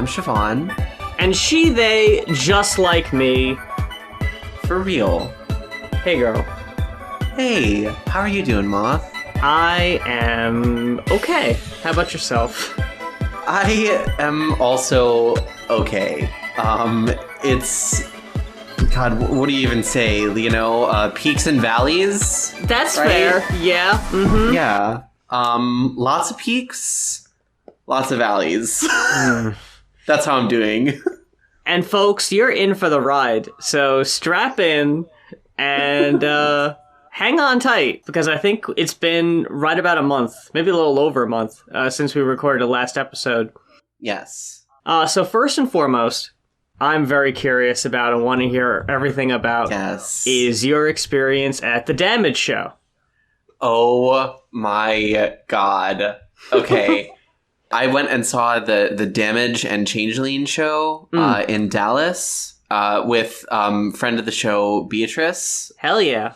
I'm Siobhan. And she, they, just like me. For real. Hey, girl. Hey, how are you doing, Moth? I am okay. How about yourself? I am also okay. It's... God, what do you even say? You know, peaks and valleys? That's right? fair. Yeah. Mm-hmm. Yeah. Lots of peaks, lots of valleys. That's how I'm doing. And folks, you're in for the ride. So strap in and hang on tight, because I think it's been right about a month, maybe a little over a month, since we recorded the last episode. Yes. So first and foremost, I'm very curious about and want to hear everything about is your experience at the Damage show. Oh my God. Okay. I went and saw the Damage and Changeling show in Dallas with friend of the show, Beatrice. Hell yeah.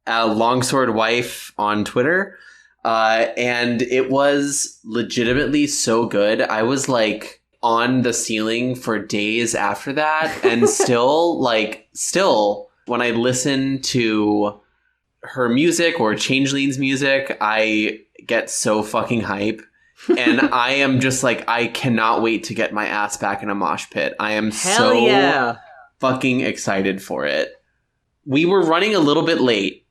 Longsword Wife on Twitter. And it was legitimately so good. I was like on the ceiling for days after that. And still, when I listen to her music or Changeling's music, I get so fucking hype. And I am just like, I cannot wait to get my ass back in a mosh pit. I am fucking excited for it. We were running a little bit late.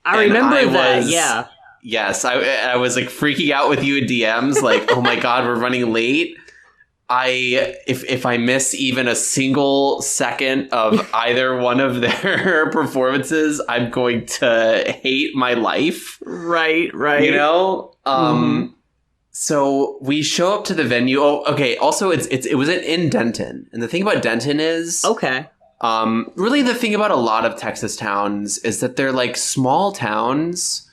I remember that, yeah. Yes, I was like freaking out with you in DMs, like, oh my God, we're running late. If I miss even a single second of either one of their performances, I'm going to hate my life. Right. You know? So we show up to the venue. Oh, okay. Also, it was in Denton, and the thing about Denton is really the thing about a lot of Texas towns is that they're like small towns,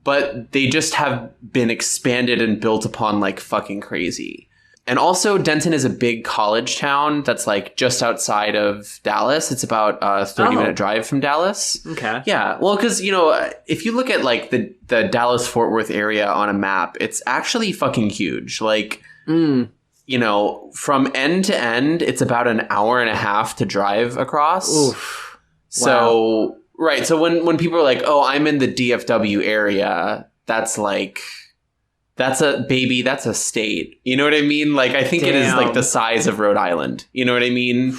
but they just have been expanded and built upon like fucking crazy. And also, Denton is a big college town that's like just outside of Dallas. It's about a 30-minute drive from Dallas. Okay. Yeah. Well, because, you know, if you look at like the Dallas-Fort Worth area on a map, it's actually fucking huge. Like, you know, from end to end, it's about an hour and a half to drive across. Oof. So, wow. Right. So when people are like, oh, I'm in the DFW area, that's like... That's a state. You know what I mean? Like, I think it is like the size of Rhode Island. You know what I mean?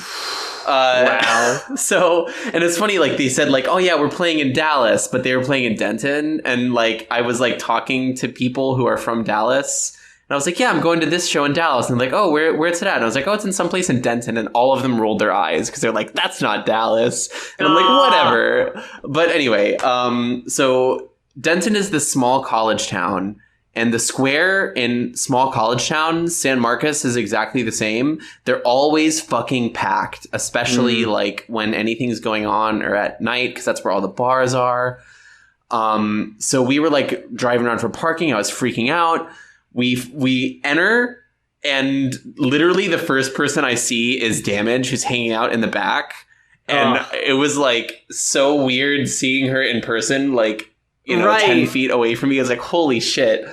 Wow. So, and it's funny, like, they said, like, oh, yeah, we're playing in Dallas, but they were playing in Denton. And, like, I was, like, talking to people who are from Dallas. And I was like, yeah, I'm going to this show in Dallas. And they're like, oh, where's it at? And I was like, oh, it's in some place in Denton. And all of them rolled their eyes because they're like, that's not Dallas. And I'm like, whatever. But anyway, so Denton is this small college town. And the square in small college towns, San Marcos, is exactly the same. They're always fucking packed, especially like when anything's going on or at night, because that's where all the bars are. So we were like driving around for parking. I was freaking out. We enter, and literally the first person I see is Damage, who's hanging out in the back. And it was like so weird seeing her in person, like, you know, 10 feet away from me. I was like, holy shit.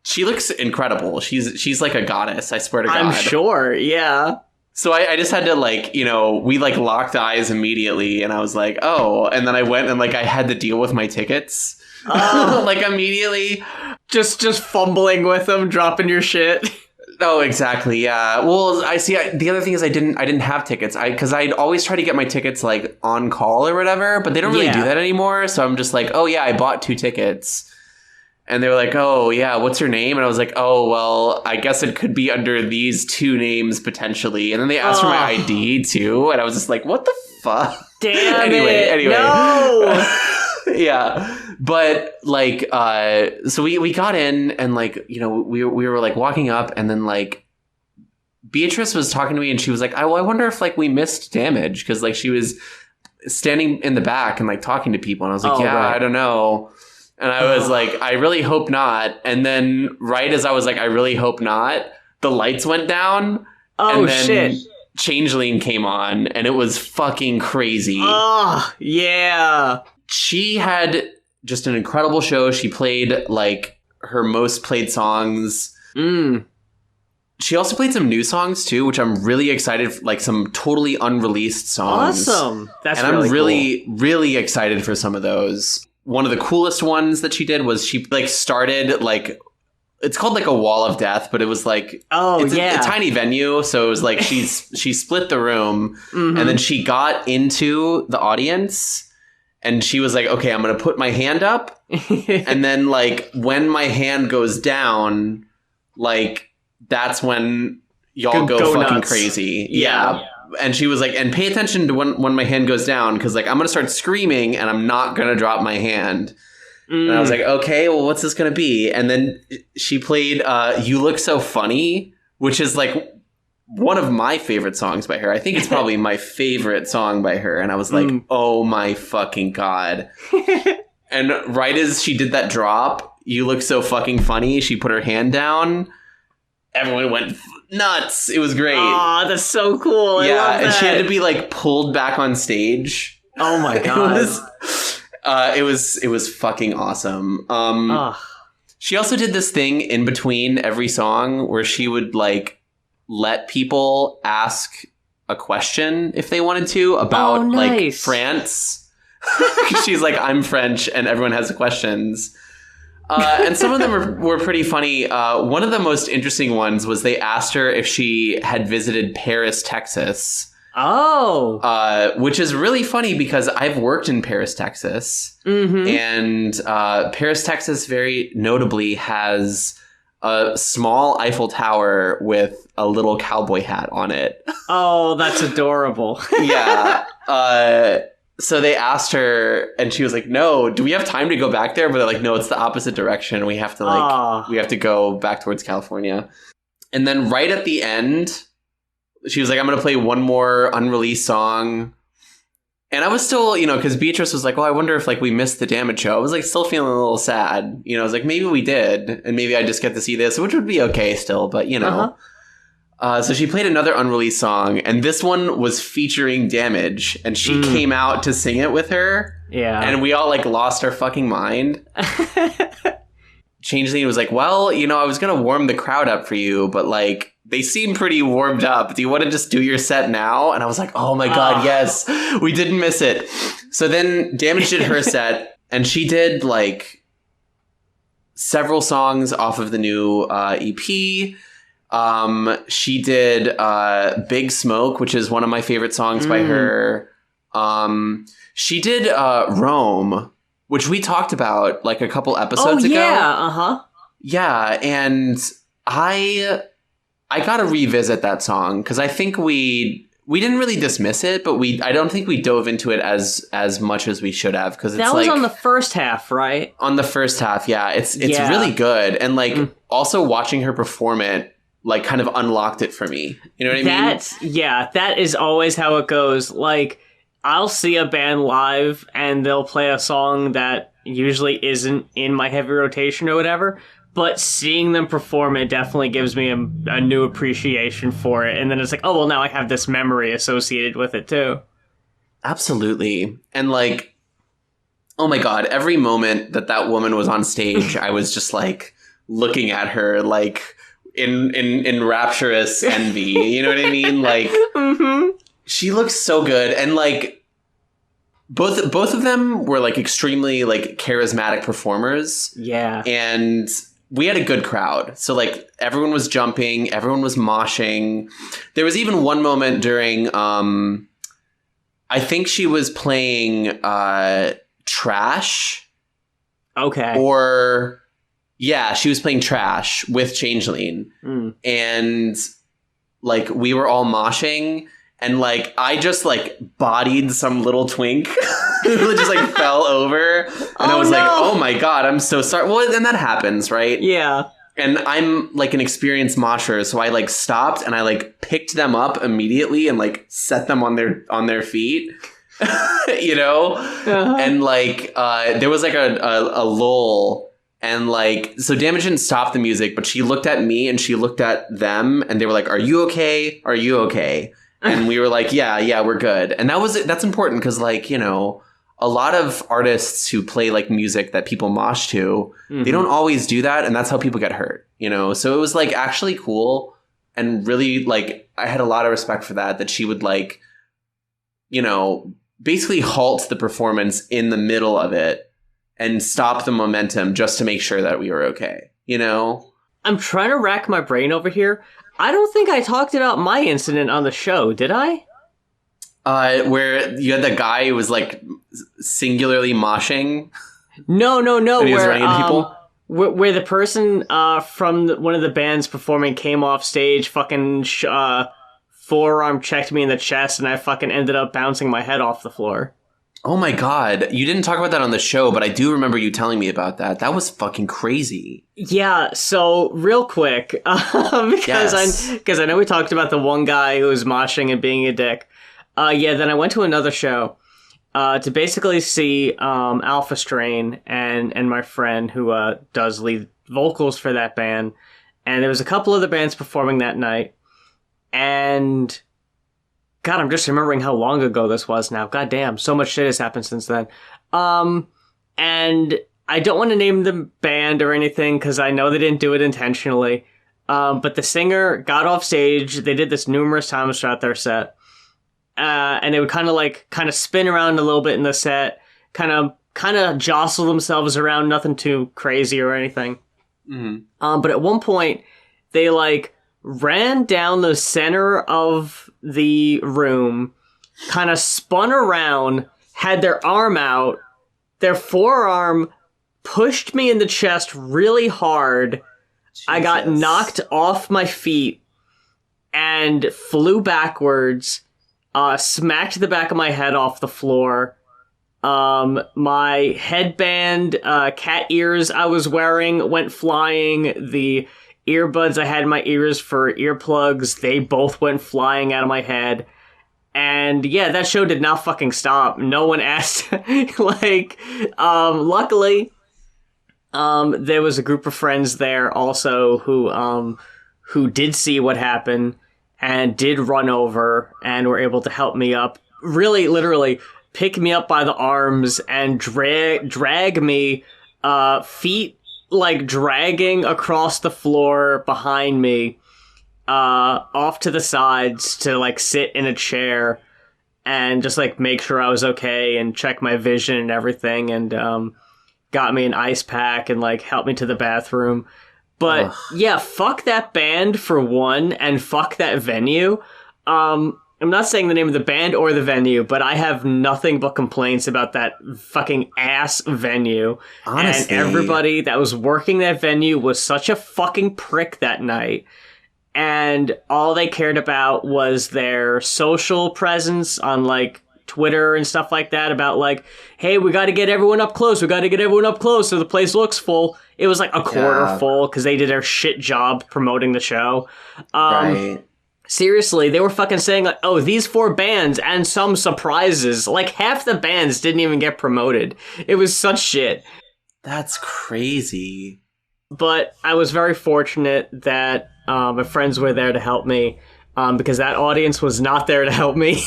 She looks incredible. She's like a goddess, I swear to God. I'm sure, yeah. So I just had to, like, you know, we like locked eyes immediately, and I was like, oh. And then I went and like I had to deal with my tickets. Like immediately. Just fumbling with them, dropping your shit. Oh, exactly. Yeah. Well, the other thing is I didn't have tickets. Because I'd always try to get my tickets like on call or whatever, but they don't really do that anymore. So I'm just like, oh yeah, I bought 2 tickets. And they were like, oh yeah, what's your name? And I was like, oh, well, I guess it could be under these 2 names potentially. And then they asked for my ID too. And I was just like, what the fuck? Damn Anyway. No! Yeah. But like, so we got in, and like, you know, we were like walking up, and then like Beatrice was talking to me, and she was like, I wonder if like we missed Damage, because like she was standing in the back and like talking to people, and I was like, I don't know. And I was like, I really hope not. And then right as I was like, I really hope not, the lights went down. Oh, and then shit. Changeling came on, and it was fucking crazy. Oh, yeah. She had just an incredible show. She played like her most played songs. She also played some new songs too, which I'm really excited for, like some totally unreleased songs. Awesome. That's and really I'm really, cool. really excited for some of those. One of the coolest ones that she did was she like started like, it's called like a wall of death, but it was like, it's a tiny venue. So it was like she split the room and then she got into the audience and she was like, okay, I'm going to put my hand up. And then like when my hand goes down, like that's when y'all go fucking nuts. crazy. Yeah. And she was like, and pay attention to when my hand goes down, because like I'm gonna start screaming and I'm not gonna drop my hand. And I was like, okay, well, what's this gonna be? And then she played "You Look So Funny," which is like one of my favorite songs by her. I think it's probably my favorite song by her. And I was like, oh my fucking god. And right as she did that drop, "You Look So Fucking Funny," she put her hand down. Everyone went nuts. It was great. Oh, that's so cool. I love that. And she had to be like pulled back on stage. Oh my god. It was fucking awesome. She also did this thing in between every song where she would like let people ask a question if they wanted to about like France. She's like, I'm French, and everyone has questions. And some of them were pretty funny. One of the most interesting ones was they asked her if she had visited Paris, Texas. Oh. Which is really funny because I've worked in Paris, Texas. And Paris, Texas very notably has a small Eiffel Tower with a little cowboy hat on it. Oh, that's adorable. Yeah. So they asked her, and she was like, "No, do we have time to go back there?" But they're like, "No, it's the opposite direction. We have to we have to go back towards California." And then right at the end, she was like, "I'm going to play one more unreleased song." And I was still, you know, because Beatrice was like, "Oh, I wonder if like we missed the Damage show." I was like, still feeling a little sad. You know, I was like, maybe we did, and maybe I just get to see this, which would be okay still, but you know. So she played another unreleased song, and this one was featuring Damage, and she came out to sing it with her. Yeah. And we all, like, lost our fucking mind. Changeling was like, well, you know, I was going to warm the crowd up for you, but, like, they seem pretty warmed up. Do you want to just do your set now? And I was like, oh my god, yes. We didn't miss it. So then Damage did her set, and she did, like, several songs off of the new EP. She did Big Smoke, which is one of my favorite songs by her. She did Rome, which we talked about like a couple episodes ago. Yeah, and I gotta revisit that song because I think we didn't really dismiss it, but I don't think we dove into it as much as we should have, because that was like, on the first half, right? On the first half, yeah. It's really good, and like also watching her perform it like kind of unlocked it for me. You know what I mean? Yeah, that is always how it goes. Like, I'll see a band live and they'll play a song that usually isn't in my heavy rotation or whatever, but seeing them perform it definitely gives me a new appreciation for it. And then it's like, oh, well, now I have this memory associated with it too. Absolutely. And like, oh my god, every moment that woman was on stage, I was just like looking at her like in rapturous envy. You know what I mean? Like, she looks so good. And like both of them were like extremely like charismatic performers. Yeah. And we had a good crowd. So like everyone was jumping, everyone was moshing. There was even one moment during I think she was playing Trash. Okay. Or yeah, she was playing Trash with Changeling. And like we were all moshing, and like I just like bodied some little twink who just like fell over, and I was like, oh my god, I'm so sorry. Well, and that happens, right? Yeah. And I'm like an experienced mosher, so I like stopped and I like picked them up immediately and like set them on their feet. You know? And like there was like a lull. And like, so Damage didn't stop the music, but she looked at me and she looked at them, and they were like, "Are you okay? Are you okay?" And we were like, yeah, we're good. And that's important because, like, you know, a lot of artists who play like music that people mosh to, they don't always do that, and that's how people get hurt, you know? So it was like actually cool and really, like, I had a lot of respect for that she would, like, you know, basically halt the performance in the middle of it and stop the momentum just to make sure that we were okay, you know? I'm trying to rack my brain over here. I don't think I talked about my incident on the show, did I? Where you had the guy who was, like, singularly moshing. No. And he was running into people. Where the person from one of the bands performing came off stage, fucking forearm checked me in the chest, and I fucking ended up bouncing my head off the floor. Oh my god, you didn't talk about that on the show, but I do remember you telling me about that. That was fucking crazy. Yeah, so real quick, because I know we talked about the one guy who was moshing and being a dick. Then I went to another show to basically see Alpha Strain and my friend who does lead vocals for that band. And there was a couple other bands performing that night. And God, I'm just remembering how long ago this was now. God damn, so much shit has happened since then. And I don't want to name the band or anything because I know they didn't do it intentionally. But the singer got off stage. They did this numerous times throughout their set. And they would kind of spin around a little bit in the set, kind of jostle themselves around, nothing too crazy or anything. Mm-hmm. But at one point, they ran down the center of the room, kind of spun around, had their arm out, their forearm pushed me in the chest really hard. Jesus. I got knocked off my feet and flew backwards. Smacked the back of my head off the floor. My headband, cat ears I was wearing went flying. The earbuds I had in my ears for earplugs, they both went flying out of my head. And yeah, that show did not fucking stop. No one asked. Luckily, there was a group of friends there also who did see what happened. And did run over and were able to help me up. Really, literally, pick me up by the arms and drag me, feet, dragging across the floor behind me, off to the sides to, sit in a chair and just, make sure I was okay and check my vision and everything and, got me an ice pack and, helped me to the bathroom. But yeah, fuck that band for one, and fuck that venue. I'm not saying the name of the band or the venue, but I have nothing but complaints about that fucking ass venue. Honestly. And everybody that was working that venue was such a fucking prick that night. And all they cared about was their social presence on Twitter and stuff like that about hey, we got to get everyone up close. We got to get everyone up close so the place looks full. It was a quarter full because they did their shit job promoting the show. Right. Seriously, they were fucking saying oh, these 4 bands and some surprises. Half the bands didn't even get promoted. It was such shit. That's crazy. But I was very fortunate that my friends were there to help me. Because that audience was not there to help me.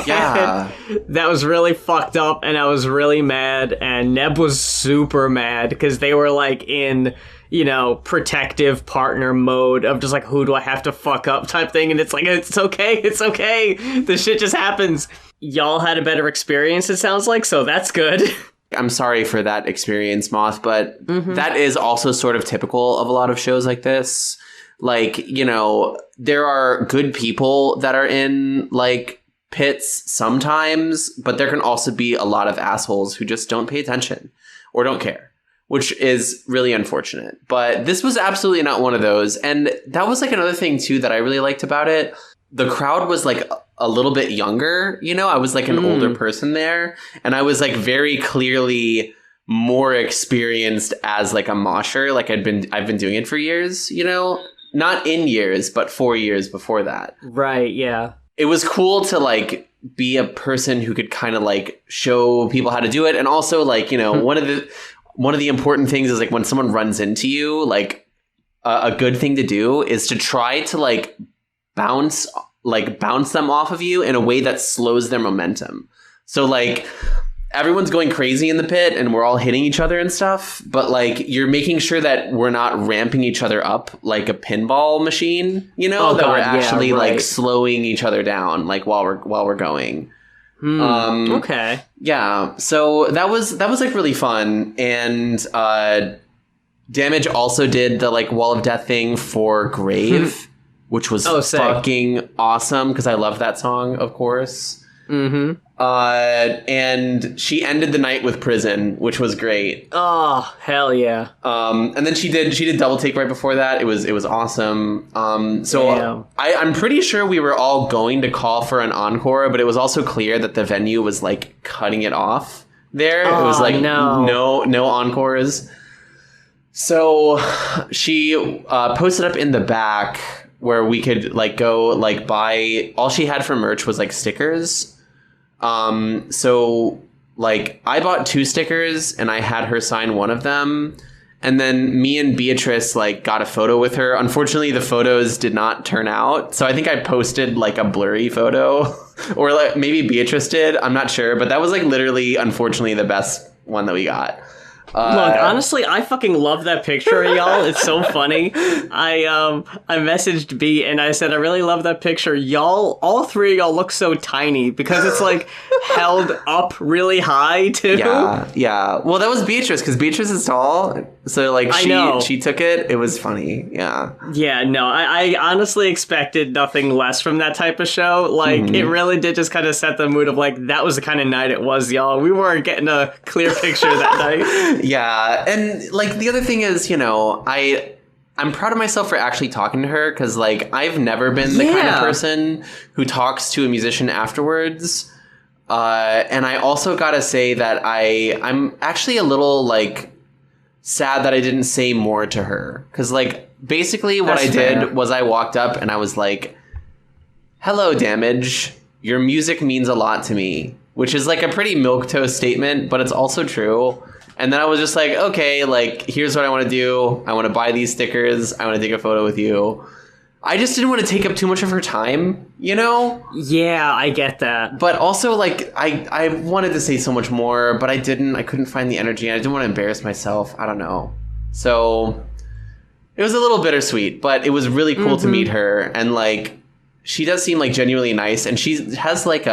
Yeah. That was really fucked up, and I was really mad, and Neb was super mad, because they were, in, protective partner mode of just, who do I have to fuck up type thing, and it's it's okay, this shit just happens. Y'all had a better experience, it sounds like, so that's good. I'm sorry for that experience, Moth, but that is also sort of typical of a lot of shows like this. There are good people that are in, pits sometimes, but there can also be a lot of assholes who just don't pay attention or don't care, which is really unfortunate. But this was absolutely not one of those. And that was, another thing, too, that I really liked about it. The crowd was, a little bit younger, I was, an older person there. And I was, very clearly more experienced as, a mosher. I've been doing it for years, Not in years, but 4 years before that. Right, yeah. It was cool to, be a person who could kind of, show people how to do it. And also, one of the important things is, when someone runs into you, a good thing to do is to try to, bounce them off of you in a way that slows their momentum. So, everyone's going crazy in the pit and we're all hitting each other and stuff, but like you're making sure that we're not ramping each other up like a pinball machine, you know, Oh, that God, we're actually yeah, right. like slowing each other down like while we're going. Okay. Yeah, so that was like really fun. And Damage also did the like Wall of Death thing for Grave, which was sick. fucking awesome because I love that song, of course. Mm-hmm. And she ended the night with Prison, which was great. Oh, hell yeah. And then she did Double Take right before that. It was awesome. So I'm pretty sure we were all going to call for an encore, but it was also clear that the venue was like cutting it off there. It was like no encores. So she posted up in the back where we could like go like buy. All she had for merch was like stickers. So like I bought 2 stickers and I had her sign one of them. And then me and Beatrice like got a photo with her. Unfortunately, the photos did not turn out. So I think I posted like a blurry photo or like maybe Beatrice did. I'm not sure. But that was like literally, unfortunately, the best one that we got. Look, honestly, I fucking love that picture, y'all. It's so funny. I messaged B and I said, I really love that picture. Y'all, all 3 of y'all look so tiny because it's like held up really high too. Yeah. Well, that was Beatrice because Beatrice is tall. So like she took it. It was funny. Yeah. Yeah, no, I honestly expected nothing less from that type of show. Like it really did just kind of set the mood of like, that was the kind of night it was, y'all. We weren't getting a clear picture that night. Yeah, and like the other thing is, you know, I'm proud of myself for actually talking to her because like I've never been the kind of person who talks to a musician afterwards. And I also gotta say that I'm actually a little like sad that I didn't say more to her because like basically what I did was I walked up and I was like, "Hello, Damage. Your music means a lot to me," which is like a pretty milquetoast statement, but it's also true. And then I was just like, okay, like, here's what I want to do. I want to buy these stickers. I want to take a photo with you. I just didn't want to take up too much of her time, you know? Yeah, I get that. But also, like, I wanted to say so much more, but I didn't. I couldn't find the energy. I didn't want to embarrass myself. I don't know. So it was a little bittersweet, but it was really cool to meet her. And, like, she does seem, like, genuinely nice. And she has, like,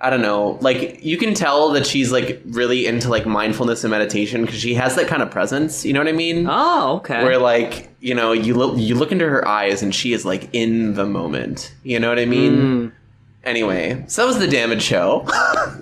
I don't know, like you can tell that she's like really into like mindfulness and meditation because she has that kind of presence. You know what I mean? Oh, okay. Where like, you know, you look into her eyes and she is like in the moment. You know what I mean? Anyway, so that was the Damage show.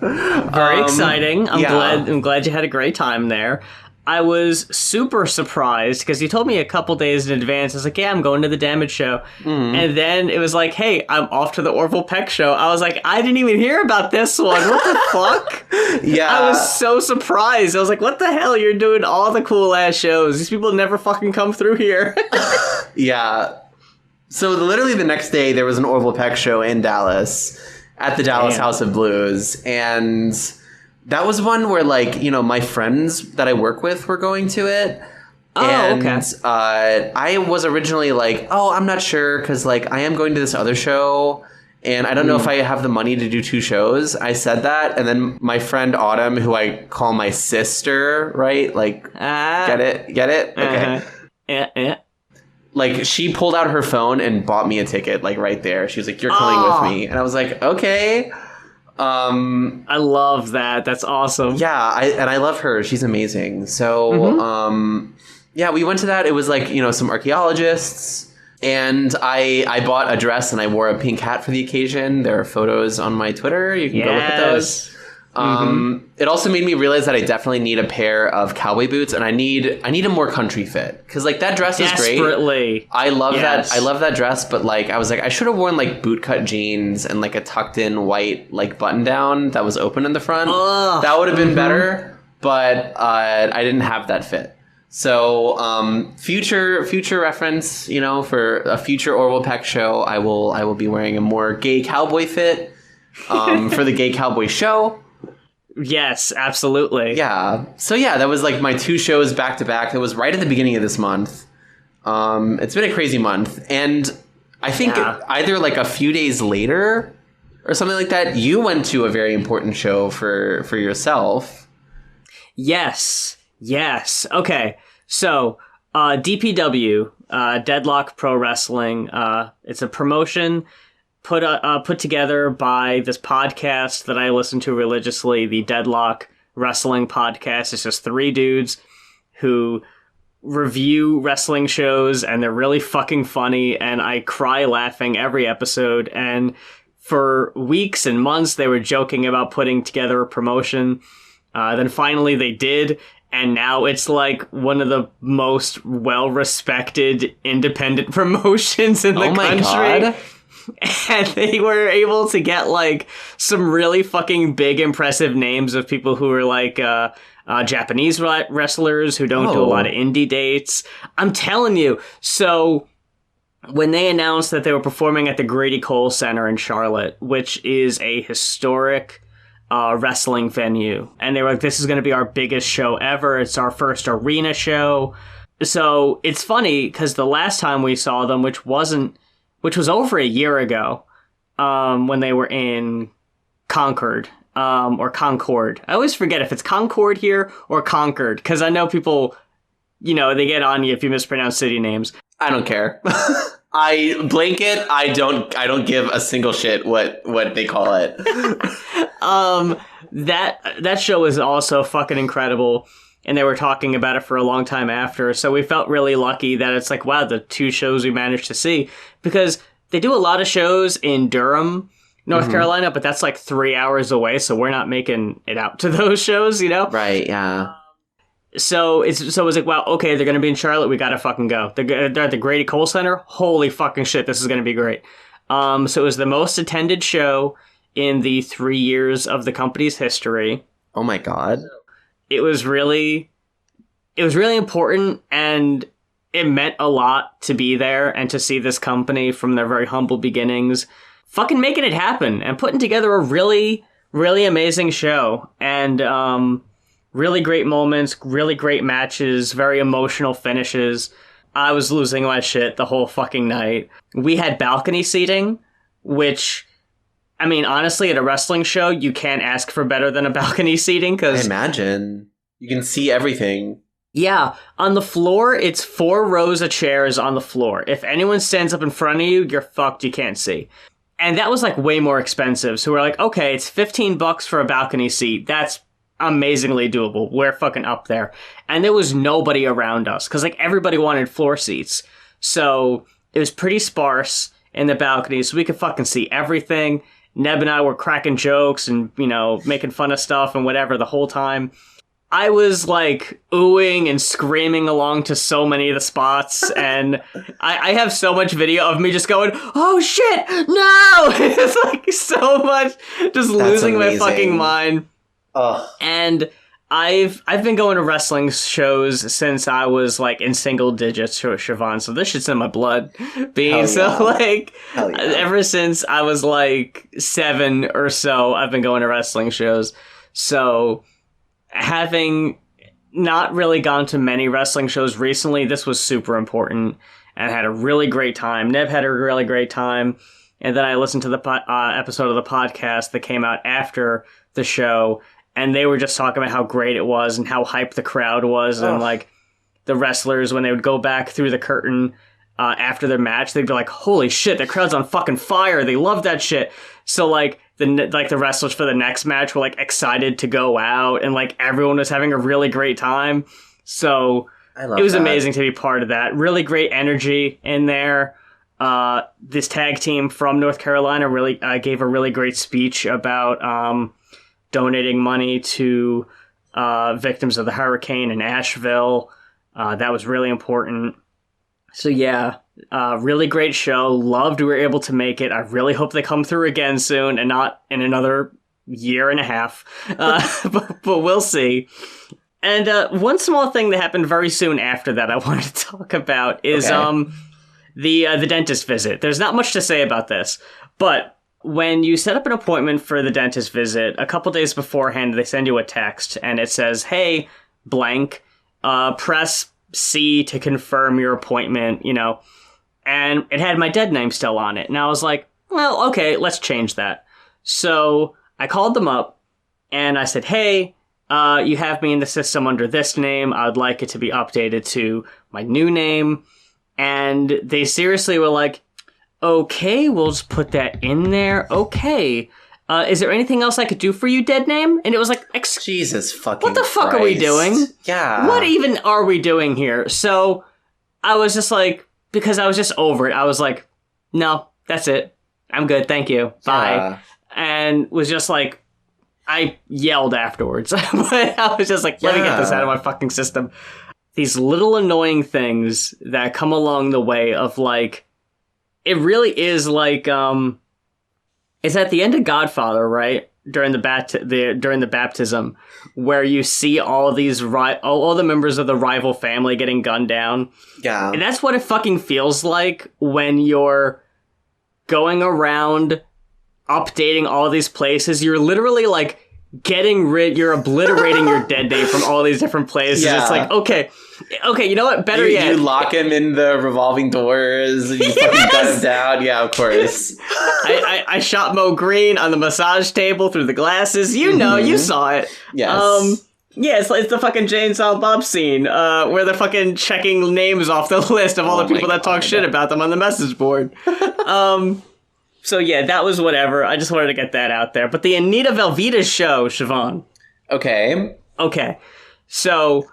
Very exciting. I'm glad you had a great time there. I was super surprised because you told me a couple days in advance. I was like, yeah, I'm going to the Damage show. And then it was like, hey, I'm off to the Orville Peck show. I was like, I didn't even hear about this one. What the fuck? Yeah. I was so surprised. I was like, what the hell? You're doing all the cool ass shows. These people never fucking come through here. Yeah. So literally the next day there was an Orville Peck show in Dallas at the Dallas House of Blues. And that was one where, like, you know, my friends that I work with were going to it. Okay. I was originally like, oh, I'm not sure because, like, I am going to this other show and I don't know if I have the money to do 2 shows. I said that. And then my friend Autumn, who I call my sister, right? Like, get it? Okay. Yeah. Like, she pulled out her phone and bought me a ticket, like, right there. She was like, you're coming with me. And I was like, okay. I love that. That's awesome. Yeah, I love her. She's amazing. So, yeah, we went to that. It was like, you know, some archaeologists. And I bought a dress and I wore a pink hat for the occasion. There are photos on my Twitter. You can go look at those. It also made me realize that I definitely need a pair of cowboy boots, and I need a more country fit because like that dress is great. I love that. I love that dress, but like I was like I should have worn like bootcut jeans and like a tucked in white like button down that was open in the front. That would have been better, but I didn't have that fit. So future reference, you know, for a future Orville Peck show, I will be wearing a more gay cowboy fit for the gay cowboy show. Yes, absolutely. Yeah. So yeah, that was like my 2 shows back to back. That was right at the beginning of this month. It's been a crazy month. And I think either like a few days later or something like that. You went to a very important show for yourself. Yes. Okay. So, DPW, Deadlock Pro Wrestling. It's a promotion put together by this podcast that I listen to religiously, the Deadlock Wrestling Podcast. It's just 3 dudes who review wrestling shows, and they're really fucking funny, and I cry laughing every episode. And for weeks and months, they were joking about putting together a promotion. Then finally they did, and now it's like one of the most well-respected independent promotions in the country. God. And they were able to get like some really fucking big, impressive names of people who are like Japanese wrestlers who don't do a lot of indie dates. I'm telling you. So when they announced that they were performing at the Grady Cole Center in Charlotte, which is a historic wrestling venue, and they were like, this is going to be our biggest show ever. It's our first arena show. So it's funny because the last time we saw them, which was over a year ago, when they were in Concord, or Concord. I always forget if it's Concord here or Concord, because I know people, they get on you if you mispronounce city names. I don't care. I don't give a single shit what they call it. That show was also fucking incredible, and they were talking about it for a long time after, so we felt really lucky that it's like, wow, the 2 shows we managed to see, because they do a lot of shows in Durham, North Carolina, but that's like 3 hours away, so we're not making it out to those shows, Right, yeah. So it was like, wow, okay, they're going to be in Charlotte, we gotta fucking go. They're at the Grady Cole Center, holy fucking shit, this is going to be great. So it was the most attended show in the 3 years of the company's history. Oh my god. It was really important, and it meant a lot to be there and to see this company from their very humble beginnings fucking making it happen and putting together a really, really amazing show. And really great moments, really great matches, very emotional finishes. I was losing my shit the whole fucking night. We had balcony seating, which, I mean, honestly, at a wrestling show, you can't ask for better than a balcony seating, because I imagine you can see everything. Yeah, on the floor, it's 4 rows of chairs on the floor. If anyone stands up in front of you, you're fucked, you can't see. And that was like way more expensive. So we're like, okay, it's $15 for a balcony seat. That's amazingly doable. We're fucking up there. And there was nobody around us, because like everybody wanted floor seats. So it was pretty sparse in the balcony, so we could fucking see everything. Neb and I were cracking jokes and, making fun of stuff and whatever the whole time. I was like oohing and screaming along to so many of the spots, and I have so much video of me just going, oh shit, no! It's like so much, just losing my fucking mind. Ugh. And I've been going to wrestling shows since I was like in single digits, Siobhan, so this shit's in my blood. Ever since I was like 7 or so, I've been going to wrestling shows. So having not really gone to many wrestling shows recently, this was super important, and I had a really great time. Neb had a really great time, and then I listened to the episode of the podcast that came out after the show, and they were just talking about how great it was and how hyped the crowd was, and like the wrestlers, when they would go back through the curtain after their match, they'd be like, holy shit, the crowd's on fucking fire, they love that shit. So like the wrestlers for the next match were like excited to go out, and like everyone was having a really great time. So it was amazing to be part of that. Really great energy in there. This tag team from North Carolina really gave a really great speech about donating money to victims of the hurricane in Asheville. That was really important. So yeah, really great show. Loved we were able to make it. I really hope they come through again soon and not in another year and a half. But we'll see. And one small thing that happened very soon after that I wanted to talk about is the dentist visit. There's not much to say about this, but when you set up an appointment for the dentist visit, a couple days beforehand, they send you a text and it says, hey, blank, press C to confirm your appointment, and it had my dead name still on it. And I was like, well, okay, let's change that. So I called them up and I said, hey, you have me in the system under this name. I'd like it to be updated to my new name. And they seriously were like, okay, we'll just put that in there. Okay. Is there anything else I could do for you, dead name? And it was like, Jesus fucking what the fuck Christ. are we doing? Yeah. What even are we doing here? So I was just like, because I was just over it. I was like, no, that's it. I'm good. Thank you. Bye. Yeah. And was just like, I yelled afterwards. But I was just like, let me get this out of my fucking system. These little annoying things that come along the way of like, it really is like, it's at the end of Godfather, right? During the baptism, where you see all these all the members of the rival family getting gunned down. Yeah. And that's what it fucking feels like when you're going around updating all these places. You're literally like you're obliterating your dead day from all these different places. Yeah. It's like, okay, you know what? Better yet. You lock him in the revolving doors, you fucking gun him down. Yeah, of course. I shot Mo Green on the massage table through the glasses. You know, you saw it. Yes. Yeah, it's the fucking Jane Silent Bob scene, where they're fucking checking names off the list of all the people that talk shit about them on the message board. So yeah, that was whatever. I just wanted to get that out there. But the Anita Velveeta show, Siobhan. Okay. So,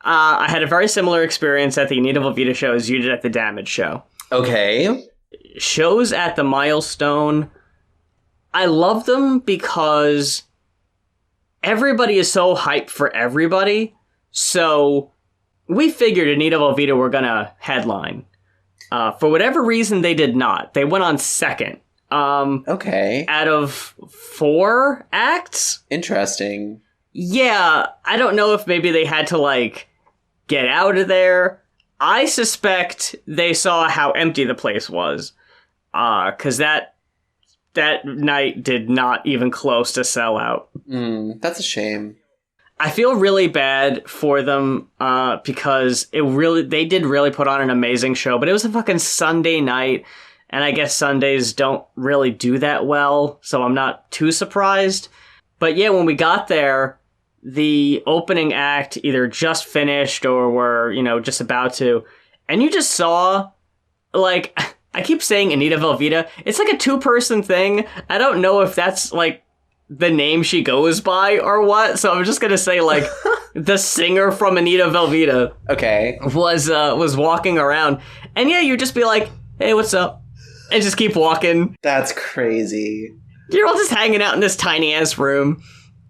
I had a very similar experience at the Anita Velveeta show as you did at the Damage show. Okay. Shows at the Milestone, I love them because everybody is so hyped for everybody. So, we figured Anita Velveeta were gonna headline. For whatever reason, they did not. They went on second. Okay. Out of 4 acts? Interesting. Yeah, I don't know if maybe they had to, like, get out of there. I suspect they saw how empty the place was. 'Cause that night did not even close to sell out. That's a shame. I feel really bad for them, because they did really put on an amazing show, but it was a fucking Sunday night. And I guess Sundays don't really do that well, so I'm not too surprised. But yeah, when we got there, the opening act either just finished or were, just about to. And you just saw, like, I keep saying Anita Velveeta. It's like a 2-person thing. I don't know if that's, like, the name she goes by or what. So I'm just going to say, like, the singer from Anita Velveeta. Okay. Was walking around. And yeah, you'd just be like, hey, what's up? And just keep walking. That's crazy. You're all just hanging out in this tiny ass room.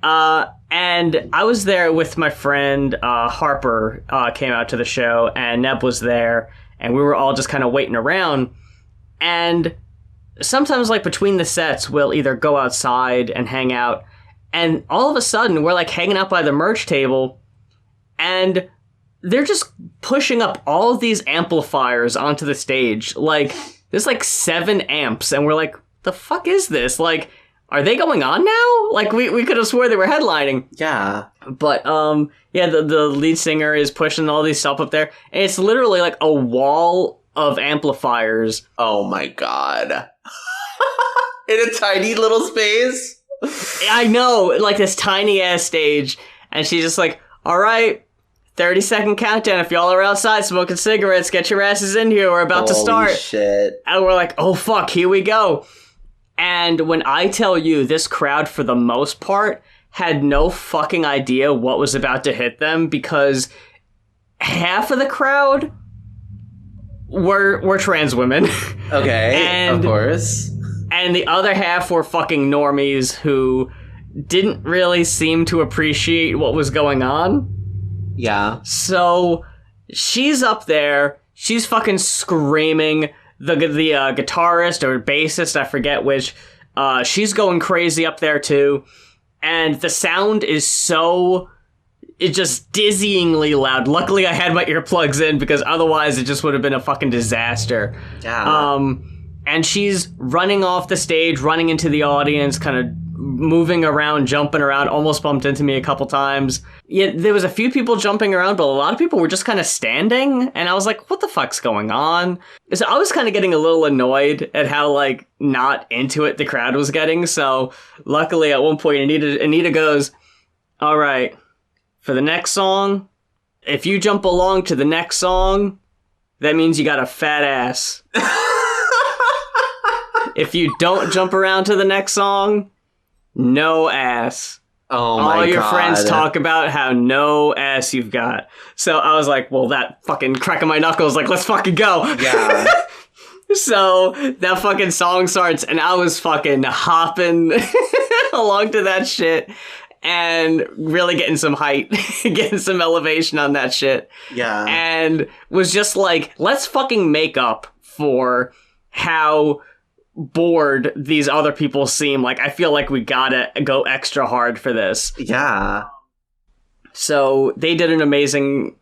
And I was there with my friend Harper, came out to the show, and Neb was there, and we were all just kind of waiting around. And sometimes, like, between the sets, we'll either go outside and hang out, and all of a sudden, we're, like, hanging out by the merch table, and they're just pushing up all of these amplifiers onto the stage. Like, there's like 7 amps, and we're like, the fuck is this? Like, are they going on now? Like, we could have swore they were headlining. Yeah. But, yeah, the lead singer is pushing all these stuff up there, and it's literally like a wall of amplifiers. Oh my god. In a tiny little space? I know, like this tiny ass stage, and she's just like, all right, 30-second countdown. If y'all are outside smoking cigarettes, get your asses in here. We're about to start. Holy shit. And we're like, oh, fuck, here we go. And when I tell you, this crowd, for the most part, had no fucking idea what was about to hit them, because half of the crowd were trans women. Okay, of course. And the other half were fucking normies who didn't really seem to appreciate what was going on. Yeah. So she's up there. She's fucking screaming. The guitarist or bassist, I forget which, she's going crazy up there too. And the sound is it's just dizzyingly loud. Luckily, I had my earplugs in, because otherwise it just would have been a fucking disaster. Yeah. And she's running off the stage, running into the audience, kind of moving around, jumping around, almost bumped into me a couple times. Yeah, there was a few people jumping around, but a lot of people were just kind of standing, and I was like, what the fuck's going on? So I was kind of getting a little annoyed at how, like, not into it the crowd was getting, so luckily at one point Anita goes, all right, for the next song, if you jump along to the next song, that means you got a fat ass. If you don't jump around to the next song, no ass. Oh my God. All your friends talk about how no ass you've got. So I was like, well, that fucking cracking my knuckles, like, let's fucking go. Yeah. So that fucking song starts, and I was fucking hopping along to that shit and really getting some height, getting some elevation on that shit. Yeah. And was just like, let's fucking make up for how bored these other people seem. Like, I feel like we gotta go extra hard for this. Yeah. So they did an amazing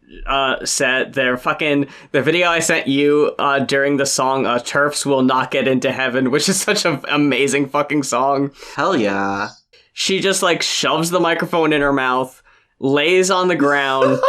set. The video I sent you during the song Turfs Will Not Get Into Heaven, which is such an amazing fucking song. Hell yeah. She just like shoves the microphone in her mouth, lays on the ground,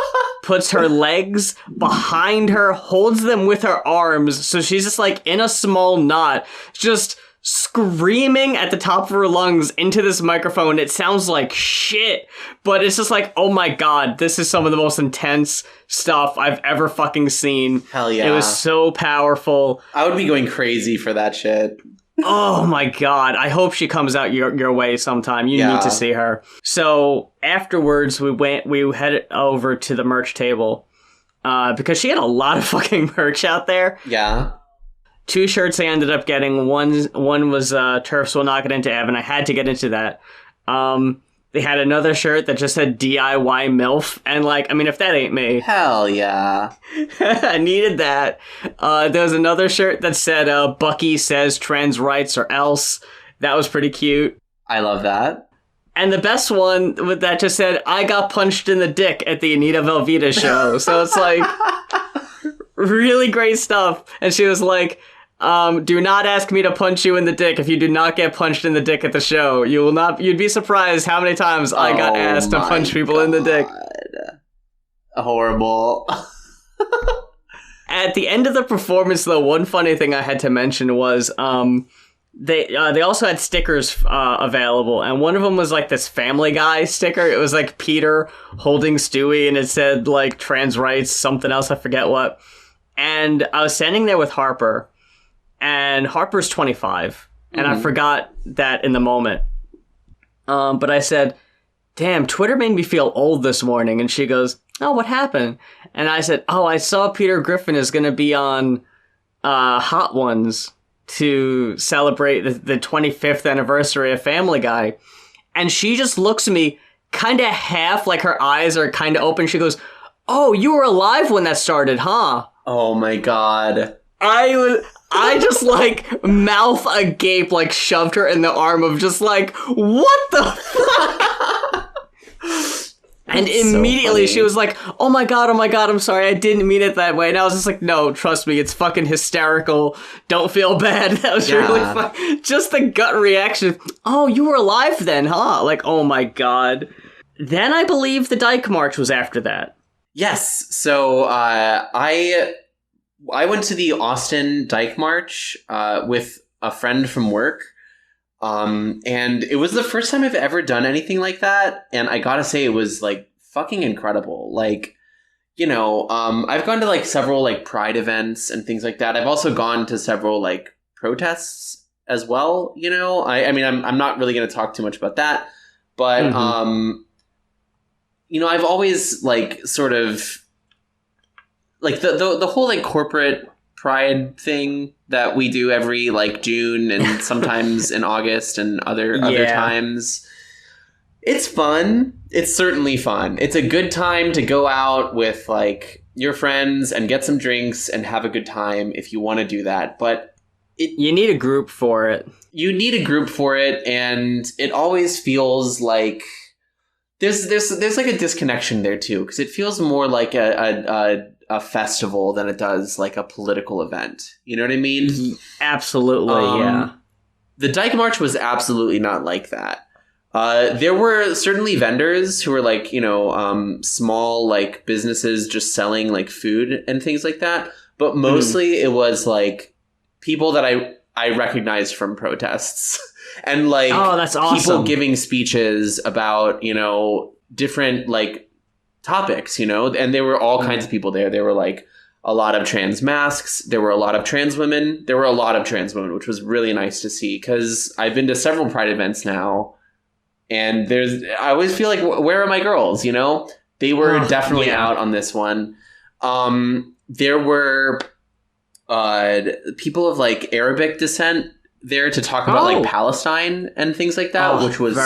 puts her legs behind her, holds them with her arms, so she's just like in a small knot, just screaming at the top of her lungs into this microphone. It sounds like shit, but it's just like, oh my God, this is some of the most intense stuff I've ever fucking seen. Hell yeah. It was so powerful. I would be going crazy for that shit. Oh my God. I hope she comes out your way sometime. You need to see her. So afterwards we headed over to the merch table because she had a lot of fucking merch out there. Yeah. 2 shirts I ended up getting. One was Turfs Will Not Get Into Heaven. I had to get into that. They had another shirt that just said DIY MILF. And like, I mean, if that ain't me. Hell yeah. I needed that. There was another shirt that said Bucky says trans rights or else. That was pretty cute. I love that. And the best one that just said, I got punched in the dick at the Anita Velveeta show. So it's like really great stuff. And she was like, do not ask me to punch you in the dick if you do not get punched in the dick at the show. You'd be surprised how many times I got asked to punch people in the dick. Horrible. At the end of the performance, though, one funny thing I had to mention was they also had stickers available, and one of them was like this Family Guy sticker. It was like Peter holding Stewie, and it said like trans rights, something else, I forget what. And I was standing there with Harper, and Harper's 25, and I forgot that in the moment. But I said, damn, Twitter made me feel old this morning. And she goes, oh, what happened? And I said, oh, I saw Peter Griffin is going to be on Hot Ones to celebrate the 25th anniversary of Family Guy. And she just looks at me kind of half, like her eyes are kind of open. She goes, oh, you were alive when that started, huh? Oh my God. I just like mouth agape, like shoved her in the arm of just like, what the fuck? And immediately she was like, oh my God, I'm sorry, I didn't mean it that way. And I was just like, no, trust me, it's fucking hysterical. Don't feel bad. That was really fun. Just the gut reaction. Oh, you were alive then, huh? Like, oh my God. Then I believe the Dyke March was after that. Yes. So I went to the Austin Dyke March with a friend from work. And it was the first time I've ever done anything like that. And I gotta say, it was like fucking incredible. Like, you know, I've gone to like several like pride events and things like that. I've also gone to several like protests as well. You know, I mean, I'm not really going to talk too much about that, but, you know, I've always like sort of like the whole like corporate pride thing that we do every like June and sometimes in August and other times. It's fun. It's certainly fun. It's a good time to go out with like your friends and get some drinks and have a good time if you want to do that. But you need a group for it. You need a group for it, and it always feels like there's like a disconnection there too, because it feels more like a festival than it does like a political event. You know what I mean? Absolutely, yeah. The Dyke March was absolutely not like that. There were certainly vendors who were like, small like businesses just selling like food and things like that. But mostly it was like people that I recognized from protests and like that's awesome. People giving speeches about, different like topics, and there were all kinds of people there. There were like a lot of trans masks. There were a lot of trans women. There were a lot of trans women, which was really nice to see because I've been to several Pride events now. And I always feel like, where are my girls? They were definitely out on this one. There were people of like Arabic descent there to talk about like Palestine and things like that, which was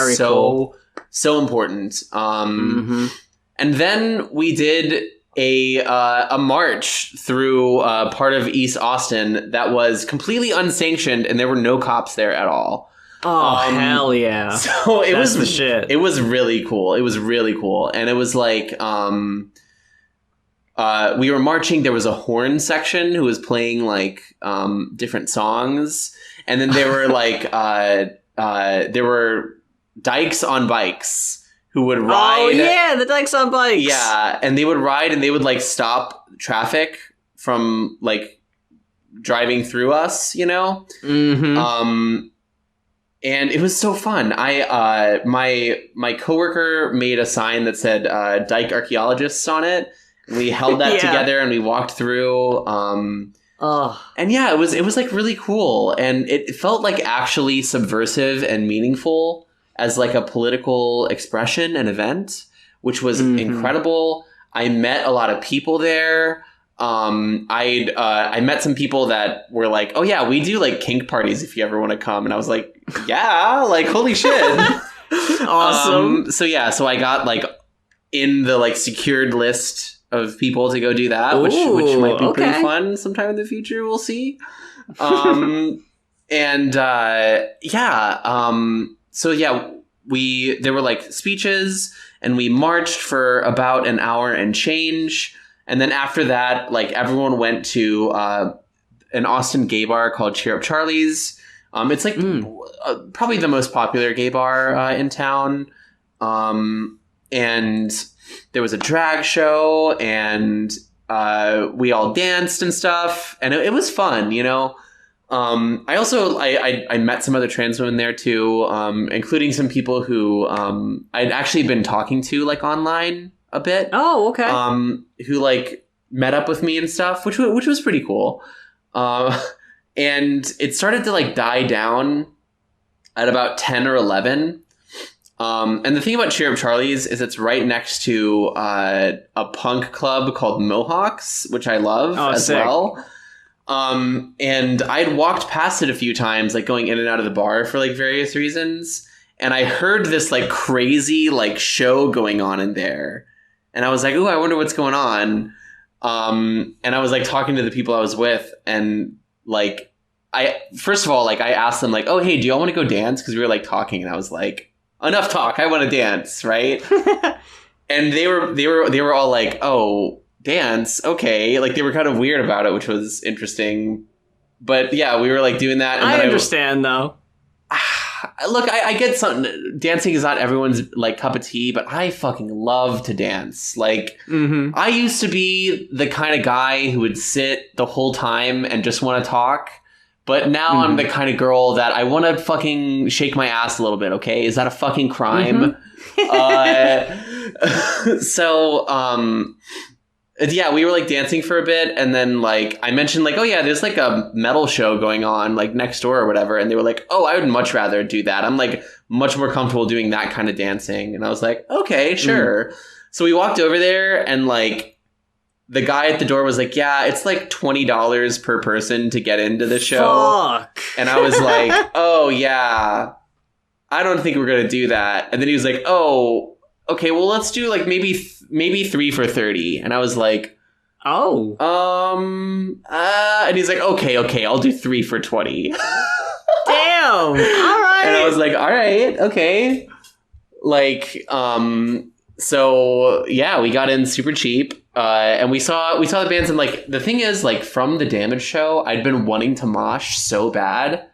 so important. And then we did a march through part of East Austin that was completely unsanctioned, and there were no cops there at all. Oh, hell yeah. So That's the shit. It was really cool. It was really cool. And it was like, we were marching. There was a horn section who was playing like, different songs. And then there were like, there were dykes on bikes who would ride. Oh yeah, the dykes on bikes. Yeah. And they would ride and they would like stop traffic from like driving through us, Mm-hmm. And it was so fun. My coworker made a sign that said "Dyke Archaeologists" on it. And we held that together and we walked through. And yeah, it was like really cool, and it felt like actually subversive and meaningful as like a political expression and event, which was incredible. I met a lot of people there. I met some people that were like, oh yeah, we do like kink parties if you ever want to come. And I was like, yeah, like holy shit. Awesome. So I got like in the like secured list of people to go do that, which might be pretty fun sometime in the future. We'll see. There were like speeches and we marched for about an hour and change. And then after that, like everyone went to an Austin gay bar called Cheer Up Charlie's. It's like probably the most popular gay bar in town. And there was a drag show and we all danced and stuff. And it was fun, I also I met some other trans women there too, including some people who I'd actually been talking to like online a bit. Oh, okay. Who like met up with me and stuff, which was pretty cool. And it started to like die down at about 10 or 11. And the thing about Cheer Up Charlie's is it's right next to a punk club called Mohawks, which I love well. And I'd walked past it a few times, like going in and out of the bar for like various reasons. And I heard this like crazy like show going on in there. And I was like, ooh, I wonder what's going on. And I was like talking to the people I was with, and like first of all, like I asked them like, oh, hey, do y'all want to go dance? Because we were like talking, and I was like, enough talk, I want to dance, right? And they were all like, oh, dance, okay. Like they were kind of weird about it, which was interesting. But yeah, we were like doing that. And I understand though. Look, I get something. Dancing is not everyone's like cup of tea, but I fucking love to dance. Like, I used to be the kind of guy who would sit the whole time and just want to talk. But now I'm the kind of girl that I want to fucking shake my ass a little bit. Okay, is that a fucking crime? Yeah, we were like dancing for a bit, and then like I mentioned like, oh yeah, there's like a metal show going on like next door or whatever, and they were like, oh, I would much rather do that. I'm like much more comfortable doing that kind of dancing. And I was like, okay, sure. So we walked over there, and like the guy at the door was like, yeah, it's like $20 per person to get into the show. Fuck. And I was like, oh yeah, I don't think we're gonna do that. And then he was like, oh, okay, well let's do like maybe 3 for $30. And I was like, oh, and he's like, okay, I'll do 3 for $20. Damn. All right. And I was like, all right, okay. Like, so yeah, we got in super cheap. And we saw the bands, and like the thing is, like from the Damage show, I'd been wanting to mosh so bad.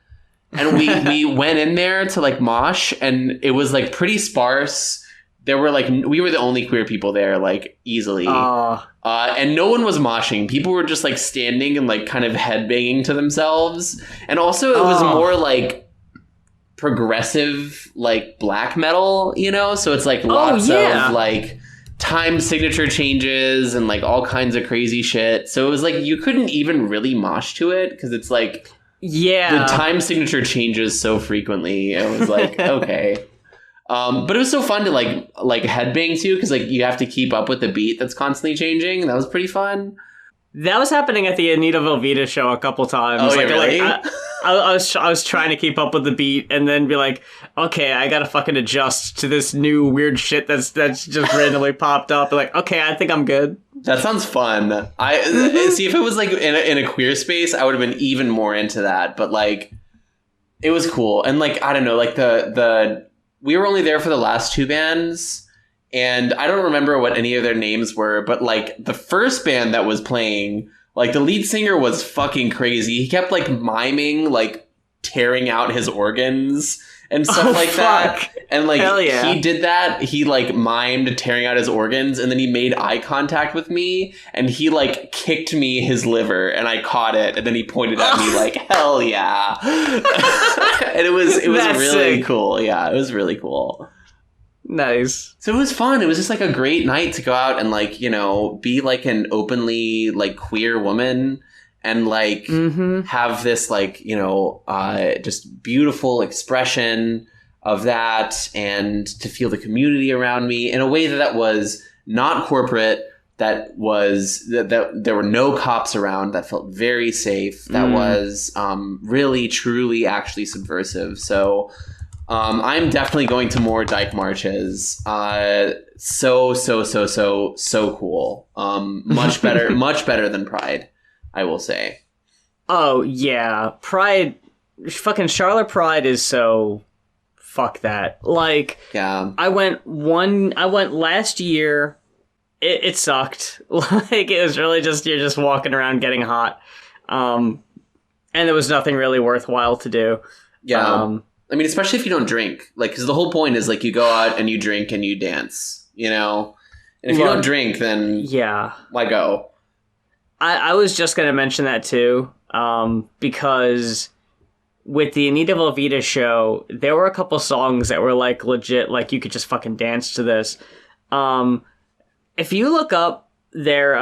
And we went in there to like mosh, and it was like pretty sparse. There were like, we were the only queer people there, like easily. And no one was moshing. People were just like standing and like kind of headbanging to themselves. And also it was more like progressive, like black metal, you know? So it's like lots of like time signature changes and like all kinds of crazy shit. So it was like, you couldn't even really mosh to it because it's like, the time signature changes so frequently. It was like, okay. But it was so fun to like headbang too, because like you have to keep up with the beat that's constantly changing. That was pretty fun. That was happening at the Anita Velveeta show a couple times. Oh, like, yeah, really? I was trying to keep up with the beat and then be like, okay, I gotta fucking adjust to this new weird shit that's just randomly popped up. Like, okay, I think I'm good. That sounds fun. I see, if it was like in a queer space, I would have been even more into that. But like, it was cool, and like I don't know, like the we were only there for the last two bands. And I don't remember what any of their names were, but like the first band that was playing, like the lead singer was fucking crazy. He kept like miming, like tearing out his organs and stuff that. And like he did that. He like mimed tearing out his organs, and then he made eye contact with me, and he like kicked me his liver, and I caught it, and then he pointed at me like, hell yeah. And it was really sick. Cool. Yeah, it was really cool. Nice. So it was fun. It was just like a great night to go out and like, you know, be like an openly like queer woman and like have this like, you know, just beautiful expression of that, and to feel the community around me in a way that was not corporate, that was that there were no cops around, that felt very safe, that was really, truly, actually subversive. So I'm definitely going to more Dyke marches. So cool. Much better than Pride, I will say. Oh yeah, Pride, fucking Charlotte Pride is so, fuck that. Like, yeah, I went last year. It sucked. Like, it was really just, you're just walking around getting hot, and there was nothing really worthwhile to do. Yeah. I mean, especially if you don't drink, like, because the whole point is like you go out and you drink and you dance, you know. And if you don't drink, then why go? I was just gonna mention that too, because with the Anita Velveeta show, there were a couple songs that were like legit, like you could just fucking dance to this. If you look up their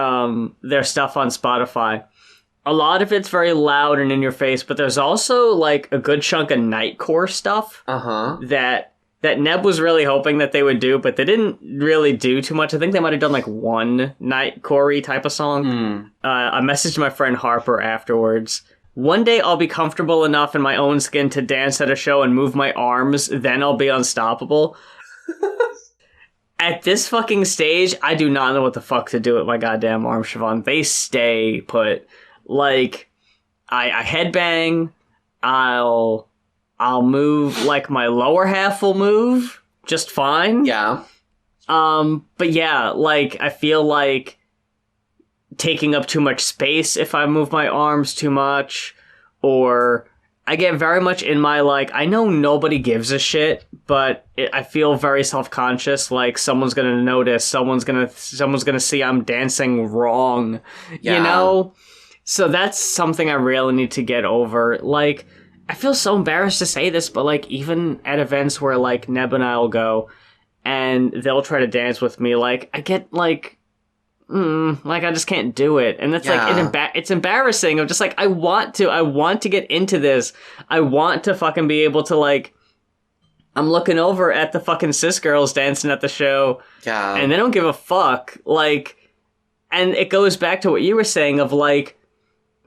stuff on Spotify, a lot of it's very loud and in your face, but there's also like a good chunk of nightcore stuff that Neb was really hoping that they would do, but they didn't really do too much. I think they might have done like one nightcore type of song. I messaged my friend Harper afterwards. One day I'll be comfortable enough in my own skin to dance at a show and move my arms, then I'll be unstoppable. At this fucking stage, I do not know what the fuck to do with my goddamn arms, Siobhan. They stay put. Like, I headbang, I'll move, like, my lower half will move just fine. Yeah. But yeah, like, I feel like taking up too much space if I move my arms too much, or I get very much in my, like, I know nobody gives a shit, but I feel very self-conscious, like someone's gonna notice, someone's gonna see I'm dancing wrong, you know? So that's something I really need to get over. Like, I feel so embarrassed to say this, but like, even at events where like Neb and I'll go and they'll try to dance with me, like, I get like, like I just can't do it. And that's like, it's embarrassing. I'm just like, I want to get into this. I want to fucking be able to, like, I'm looking over at the fucking cis girls dancing at the show. Yeah. And they don't give a fuck. Like, and it goes back to what you were saying of like,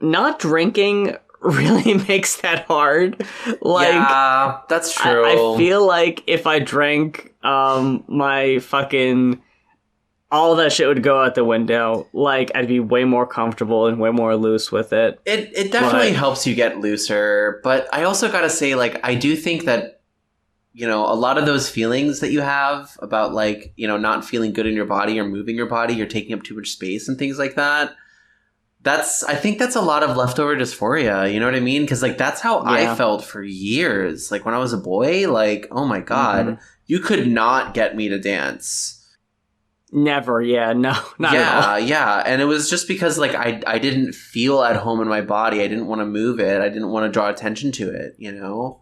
not drinking really makes that hard. Like, yeah, that's true. I feel like if I drank, my fucking, all that shit would go out the window. Like, I'd be way more comfortable and way more loose with it. It definitely helps you get looser. But I also gotta say, like, I do think that, you know, a lot of those feelings that you have about, like, you know, not feeling good in your body or moving your body, you're taking up too much space and things like that, I think that's a lot of leftover dysphoria. You know what I mean? Because like that's how I felt for years. Like when I was a boy, like, oh my God, you could not get me to dance. Never, no, not at all. Yeah, and it was just because like I didn't feel at home in my body. I didn't want to move it. I didn't want to draw attention to it, you know?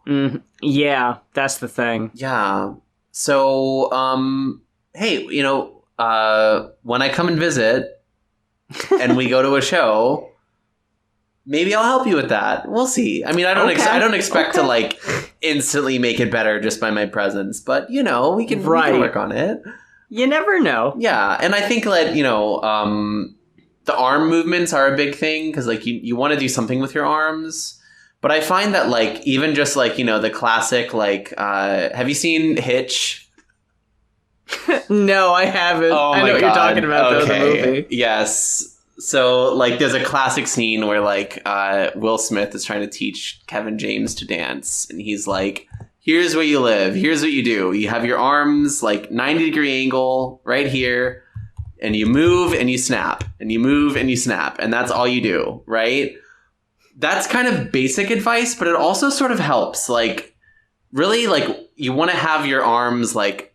Yeah, that's the thing. Yeah. So, hey, you know, when I come and visit and we go to a show, maybe I'll help you with that. We'll see. I mean, I don't expect to like instantly make it better just by my presence, but you know, we can work on it. You never know. Yeah, and I think that, you know, the arm movements are a big thing because, like, you want to do something with your arms. But I find that, like, even just, like, you know, the classic, like, have you seen Hitch? No, I haven't. Oh, I know what you're talking about, though, the movie. Yes. So, like, there's a classic scene where, like, Will Smith is trying to teach Kevin James to dance. And he's like... Here's where you live. Here's what you do. You have your arms like 90-degree angle right here, and you move and you snap, and you move and you snap, and that's all you do, right? That's kind of basic advice, but it also sort of helps. Like, really, like, you want to have your arms like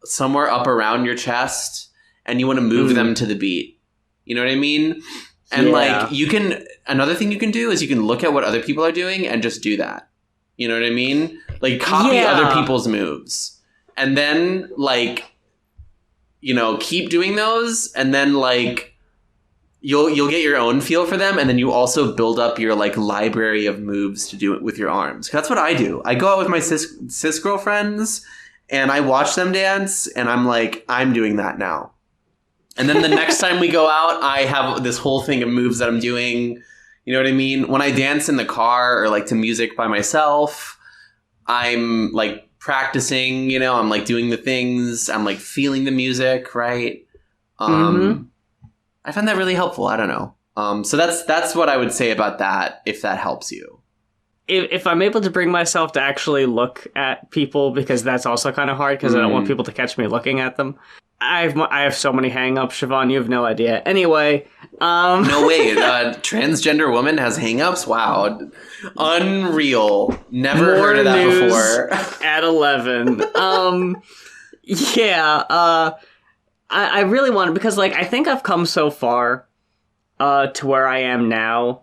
somewhere up around your chest, and you want to move them to the beat. You know what I mean? And like, you can, another thing you can do is you can look at what other people are doing and just do that. You know what I mean? Like, copy other people's moves. And then, like, you know, keep doing those. And then, like, you'll get your own feel for them. And then you also build up your, like, library of moves to do it with your arms. That's what I do. I go out with my cis girlfriends, and I watch them dance, and I'm like, I'm doing that now. And then the next time we go out, I have this whole thing of moves that I'm doing. You know what I mean? When I dance in the car or like to music by myself, I'm like practicing, you know, I'm like doing the things, I'm like feeling the music, right? I find that really helpful. I don't know. So that's what I would say about that, if that helps you. If I'm able to bring myself to actually look at people, because that's also kind of hard because I don't want people to catch me looking at them. I have so many hang-ups, Siobhan, you have no idea. Anyway, No way, transgender woman has hang-ups? Wow. Unreal. Never heard of that before. At 11. I really want to, because, like, I think I've come so far to where I am now,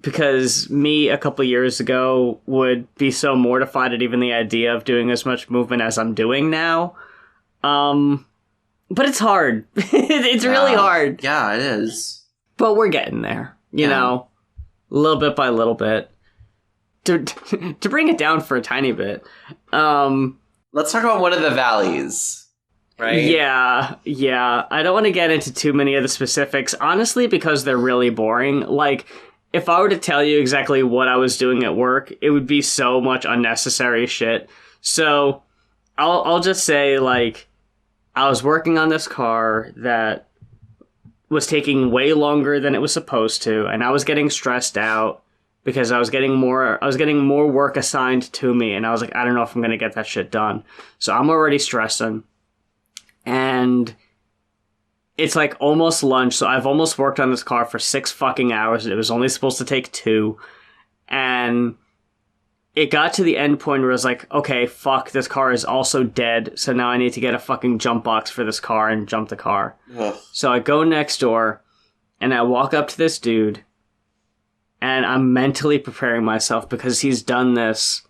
because me a couple years ago would be so mortified at even the idea of doing as much movement as I'm doing now. But it's hard. It's really hard. Yeah, it is. But we're getting there, you know, little bit by little bit. To bring it down for a tiny bit. Let's talk about one of the valleys, right? Yeah. I don't want to get into too many of the specifics, honestly, because they're really boring. Like, if I were to tell you exactly what I was doing at work, it would be so much unnecessary shit. So I'll just say, like, I was working on this car that was taking way longer than it was supposed to, and I was getting stressed out because I was getting more work assigned to me, and I was like, I don't know if I'm going to get that shit done. So I'm already stressing. And it's like almost lunch, so I've almost worked on this car for 6 fucking hours, and it was only supposed to take 2. And it got to the end point where I was like, okay, fuck, this car is also dead, so now I need to get a fucking jump box for this car and jump the car. Ugh. So I go next door, and I walk up to this dude, and I'm mentally preparing myself because he's done this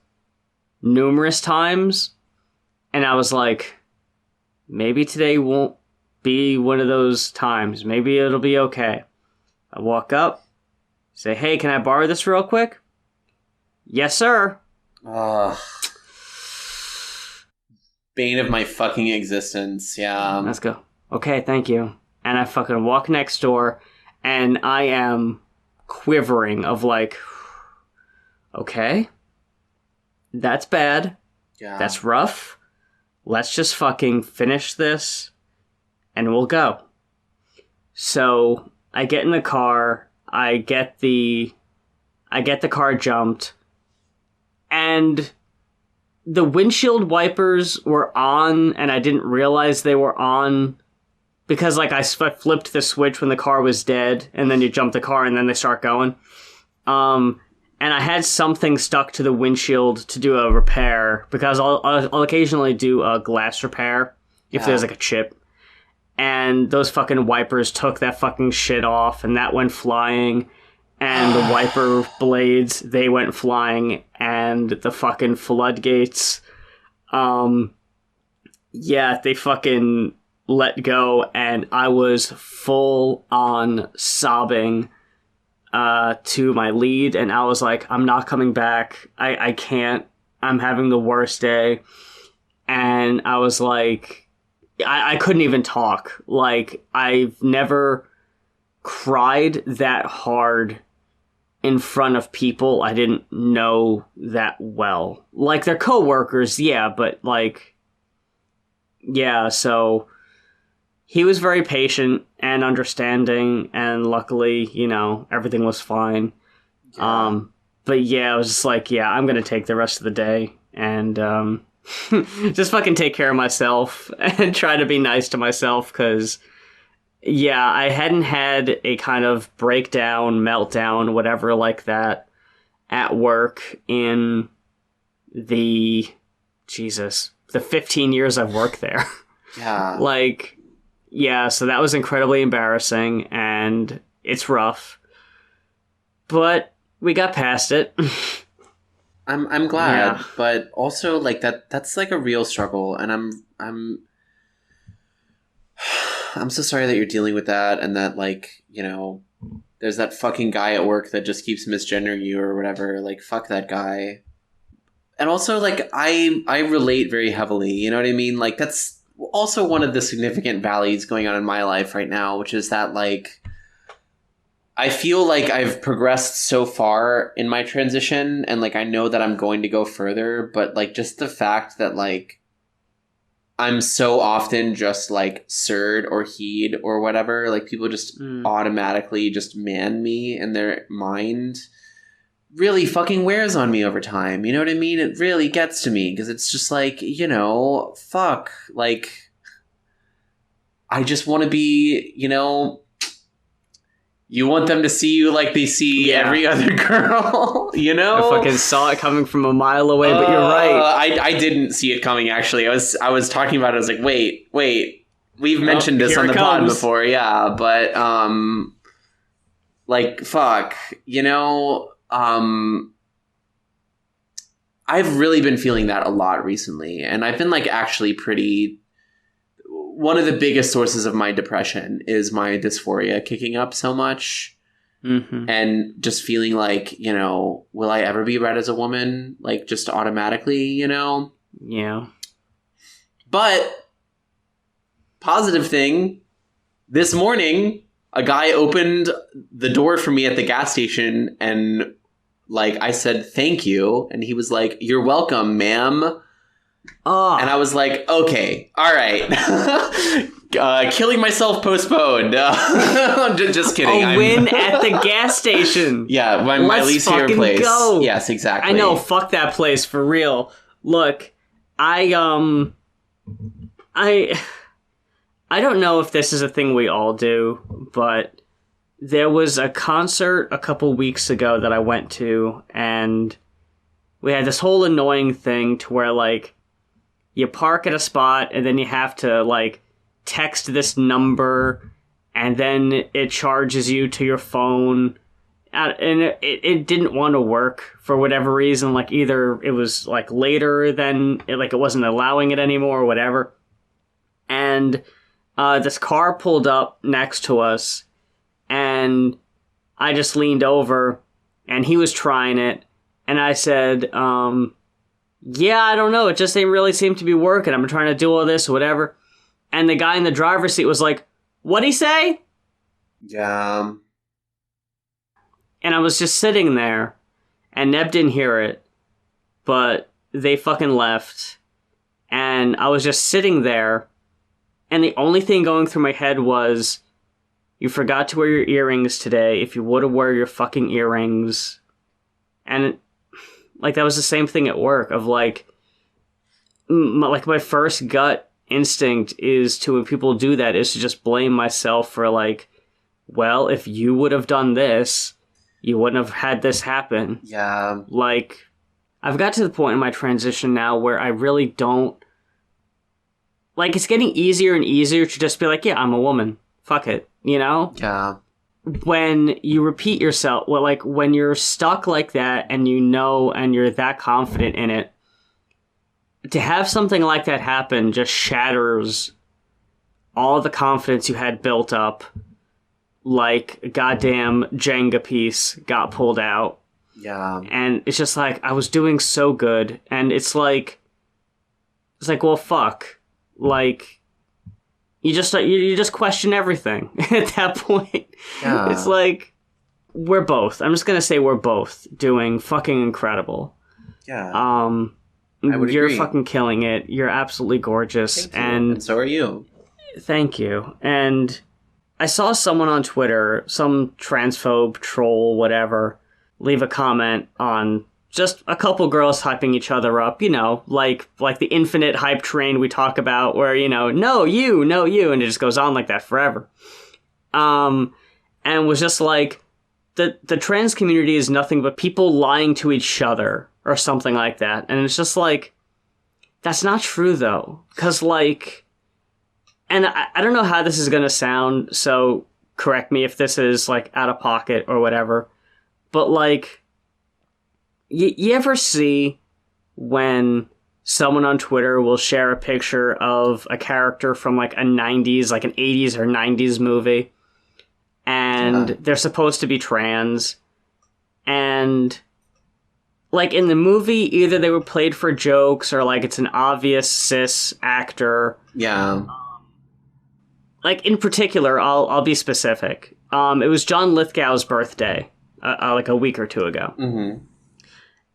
numerous times, and I was like, maybe today won't be one of those times. Maybe it'll be okay. I walk up, say, hey, can I borrow this real quick? Yes, sir. Bane of my fucking existence, yeah. Let's go. Okay, thank you. And I fucking walk next door, and I am quivering of like, okay, that's bad. Yeah. That's rough. Let's just fucking finish this, and we'll go. So I get in the car, I get the car jumped, and the windshield wipers were on, and I didn't realize they were on because like I flipped the switch when the car was dead, and then you jump the car and then they start going. And I had something stuck to the windshield to do a repair, because I'll occasionally do a glass repair if there's like a chip. And those fucking wipers took that fucking shit off, and that went flying. And the wiper blades, they went flying, and the fucking floodgates, they fucking let go, and I was full on sobbing to my lead, and I was like, I'm not coming back. I can't. I'm having the worst day. And I was like, I couldn't even talk. Like, I've never cried that hard in front of people I didn't know that well. Like, their coworkers, yeah, but like, yeah, so he was very patient and understanding, and luckily, you know, everything was fine. Yeah. But yeah, I was just like, yeah, I'm gonna take the rest of the day and just fucking take care of myself and try to be nice to myself, because yeah, I hadn't had a kind of breakdown, meltdown, whatever like that at work in the 15 years I've worked there. Yeah. Like, yeah, so that was incredibly embarrassing, and it's rough. But we got past it. I'm glad, yeah. But also like that's like a real struggle, and I'm so sorry that you're dealing with that, and that, like, you know, there's that fucking guy at work that just keeps misgendering you or whatever. Like, fuck that guy. And also, like, I relate very heavily, you know what I mean? Like, that's also one of the significant valleys going on in my life right now, which is that, like, I feel like I've progressed so far in my transition, and, like, I know that I'm going to go further, but, like, just the fact that, like, I'm so often just like sir'd or he'd or whatever, like people just automatically just man me in their mind, really fucking wears on me over time. You know what I mean? It really gets to me, because it's just like, you know, fuck, like, I just want to be, you know, you want them to see you like they see every other girl, you know? I fucking saw it coming from a mile away, but you're right. I didn't see it coming, actually. I was talking about it. I was like, wait. We've mentioned this on the pod before, yeah. But, like, fuck. You know, I've really been feeling that a lot recently. And I've been, like, actually pretty... One of the biggest sources of my depression is my dysphoria kicking up so much. Mm-hmm. And just feeling like, you know, will I ever be read as a woman? Like, just automatically, you know? Yeah. But, positive thing, this morning, a guy opened the door for me at the gas station, and, like, I said, thank you. And he was like, you're welcome, ma'am. Oh. And I was like, okay, all right. Killing myself postponed. Just kidding. A win at the gas station. Yeah, my least favorite place. Go. Yes, exactly. I know, fuck that place, for real. Look, I don't know if this is a thing we all do, but there was a concert a couple weeks ago that I went to, and we had this whole annoying thing to where, like, you park at a spot, and then you have to, like, text this number, and then it charges you to your phone. And it didn't want to work for whatever reason. Like, either it was, like, later than... it wasn't allowing it anymore or whatever. And this car pulled up next to us, and I just leaned over, and he was trying it, and I said, yeah, I don't know. It just ain't really seem to be working. I'm trying to do all this or whatever. And the guy in the driver's seat was like, what'd he say? Yeah. And I was just sitting there, and Neb didn't hear it, but they fucking left. And I was just sitting there, and the only thing going through my head was, you forgot to wear your earrings today. If you would have wear your fucking earrings. And like, that was the same thing at work of, like, my first gut instinct is to, when people do that, is to just blame myself for like, well, if you would have done this, you wouldn't have had this happen. Yeah. Like, I've got to the point in my transition now where I really don't... Like, it's getting easier and easier to just be like, yeah, I'm a woman. Fuck it. You know? Yeah. When you repeat yourself, well, like, when you're stuck like that and you know and you're that confident in it, to have something like that happen just shatters all the confidence you had built up, like a goddamn Jenga piece got pulled out. Yeah. And it's just like, I was doing so good, and it's like, well, fuck. Like, you just question everything at that point. Yeah. It's like, we're both, I'm just gonna say we're both doing fucking incredible. Yeah. You're fucking killing it. You're absolutely gorgeous. Thank you. And so are you. Thank you. And I saw someone on Twitter, some transphobe troll, whatever, leave a comment on just a couple girls hyping each other up, you know, like the infinite hype train we talk about where, you know, no, you, and it just goes on like that forever. And was just like, the trans community is nothing but people lying to each other or something like that. And it's just like, that's not true though. 'Cause like, and I don't know how this is going to sound, so correct me if this is like out of pocket or whatever, but like, you ever see when someone on Twitter will share a picture of a character from like a 90s, like an 80s or 90s movie, and they're supposed to be trans, and like in the movie, either they were played for jokes or like it's an obvious cis actor. Yeah. Like in particular, I'll be specific. It was John Lithgow's birthday, like a week or two ago. Mm-hmm.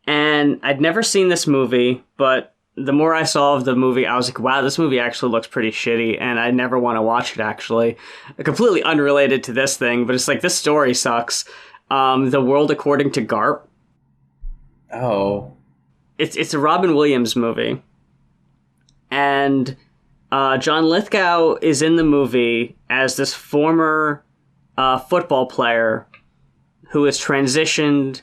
And I'd never seen this movie, but the more I saw of the movie, I was like, wow, this movie actually looks pretty shitty, and I never want to watch it, actually. Completely unrelated to this thing, but it's like, this story sucks. The World According to Garp. Oh. It's a Robin Williams movie. And John Lithgow is in the movie as this former football player who has transitioned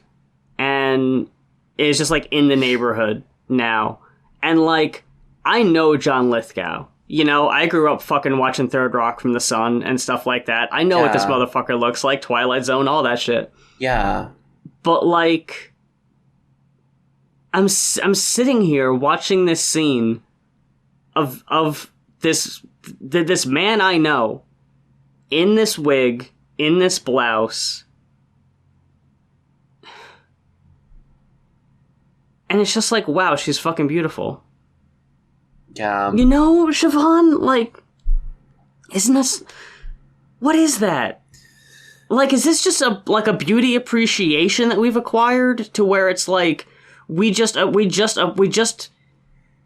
and is just like in the neighborhood now. And like, I know John Lithgow. You know, I grew up fucking watching Third Rock from the Sun and stuff like that. I know what this motherfucker looks like, Twilight Zone, all that shit. Yeah. But like, I'm sitting here watching this scene of this man I know in this wig, in this blouse. And it's just like, wow, she's fucking beautiful. Yeah. You know, Siobhan, like, isn't this... What is that? Like, is this just a beauty appreciation that we've acquired to where it's like, we just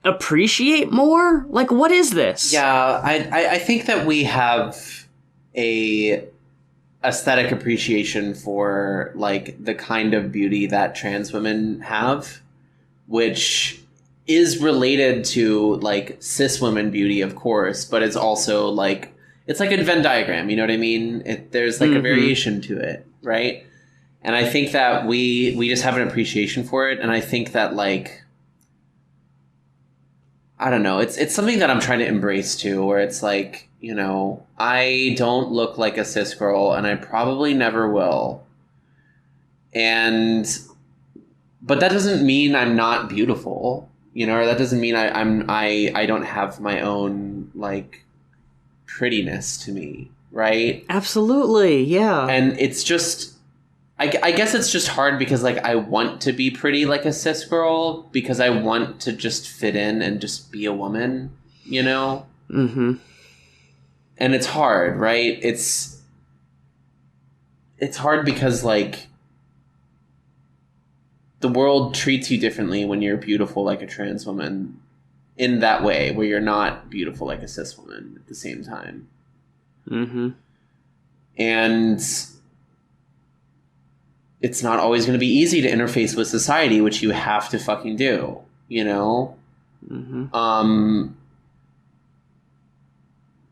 appreciate more? Like, what is this? Yeah, I think that we have a aesthetic appreciation for, like, the kind of beauty that trans women have, which is related to, like, cis women beauty, of course, but it's also, like, it's like a Venn diagram, you know what I mean? There's, like, a variation to it, right? And I think that we just have an appreciation for it, and I think that, like, I don't know, it's something that I'm trying to embrace, too, where it's like, you know, I don't look like a cis girl, and I probably never will. But that doesn't mean I'm not beautiful, you know, or that doesn't mean I don't have my own, like, prettiness to me, right? Absolutely, yeah. And it's just, I guess it's just hard because, like, I want to be pretty like a cis girl because I want to just fit in and just be a woman, you know? Mm-hmm. And it's hard, right? It's hard because, like, the world treats you differently when you're beautiful like a trans woman in that way, where you're not beautiful like a cis woman at the same time. Mm-hmm. And it's not always going to be easy to interface with society, which you have to fucking do, you know? Mm-hmm.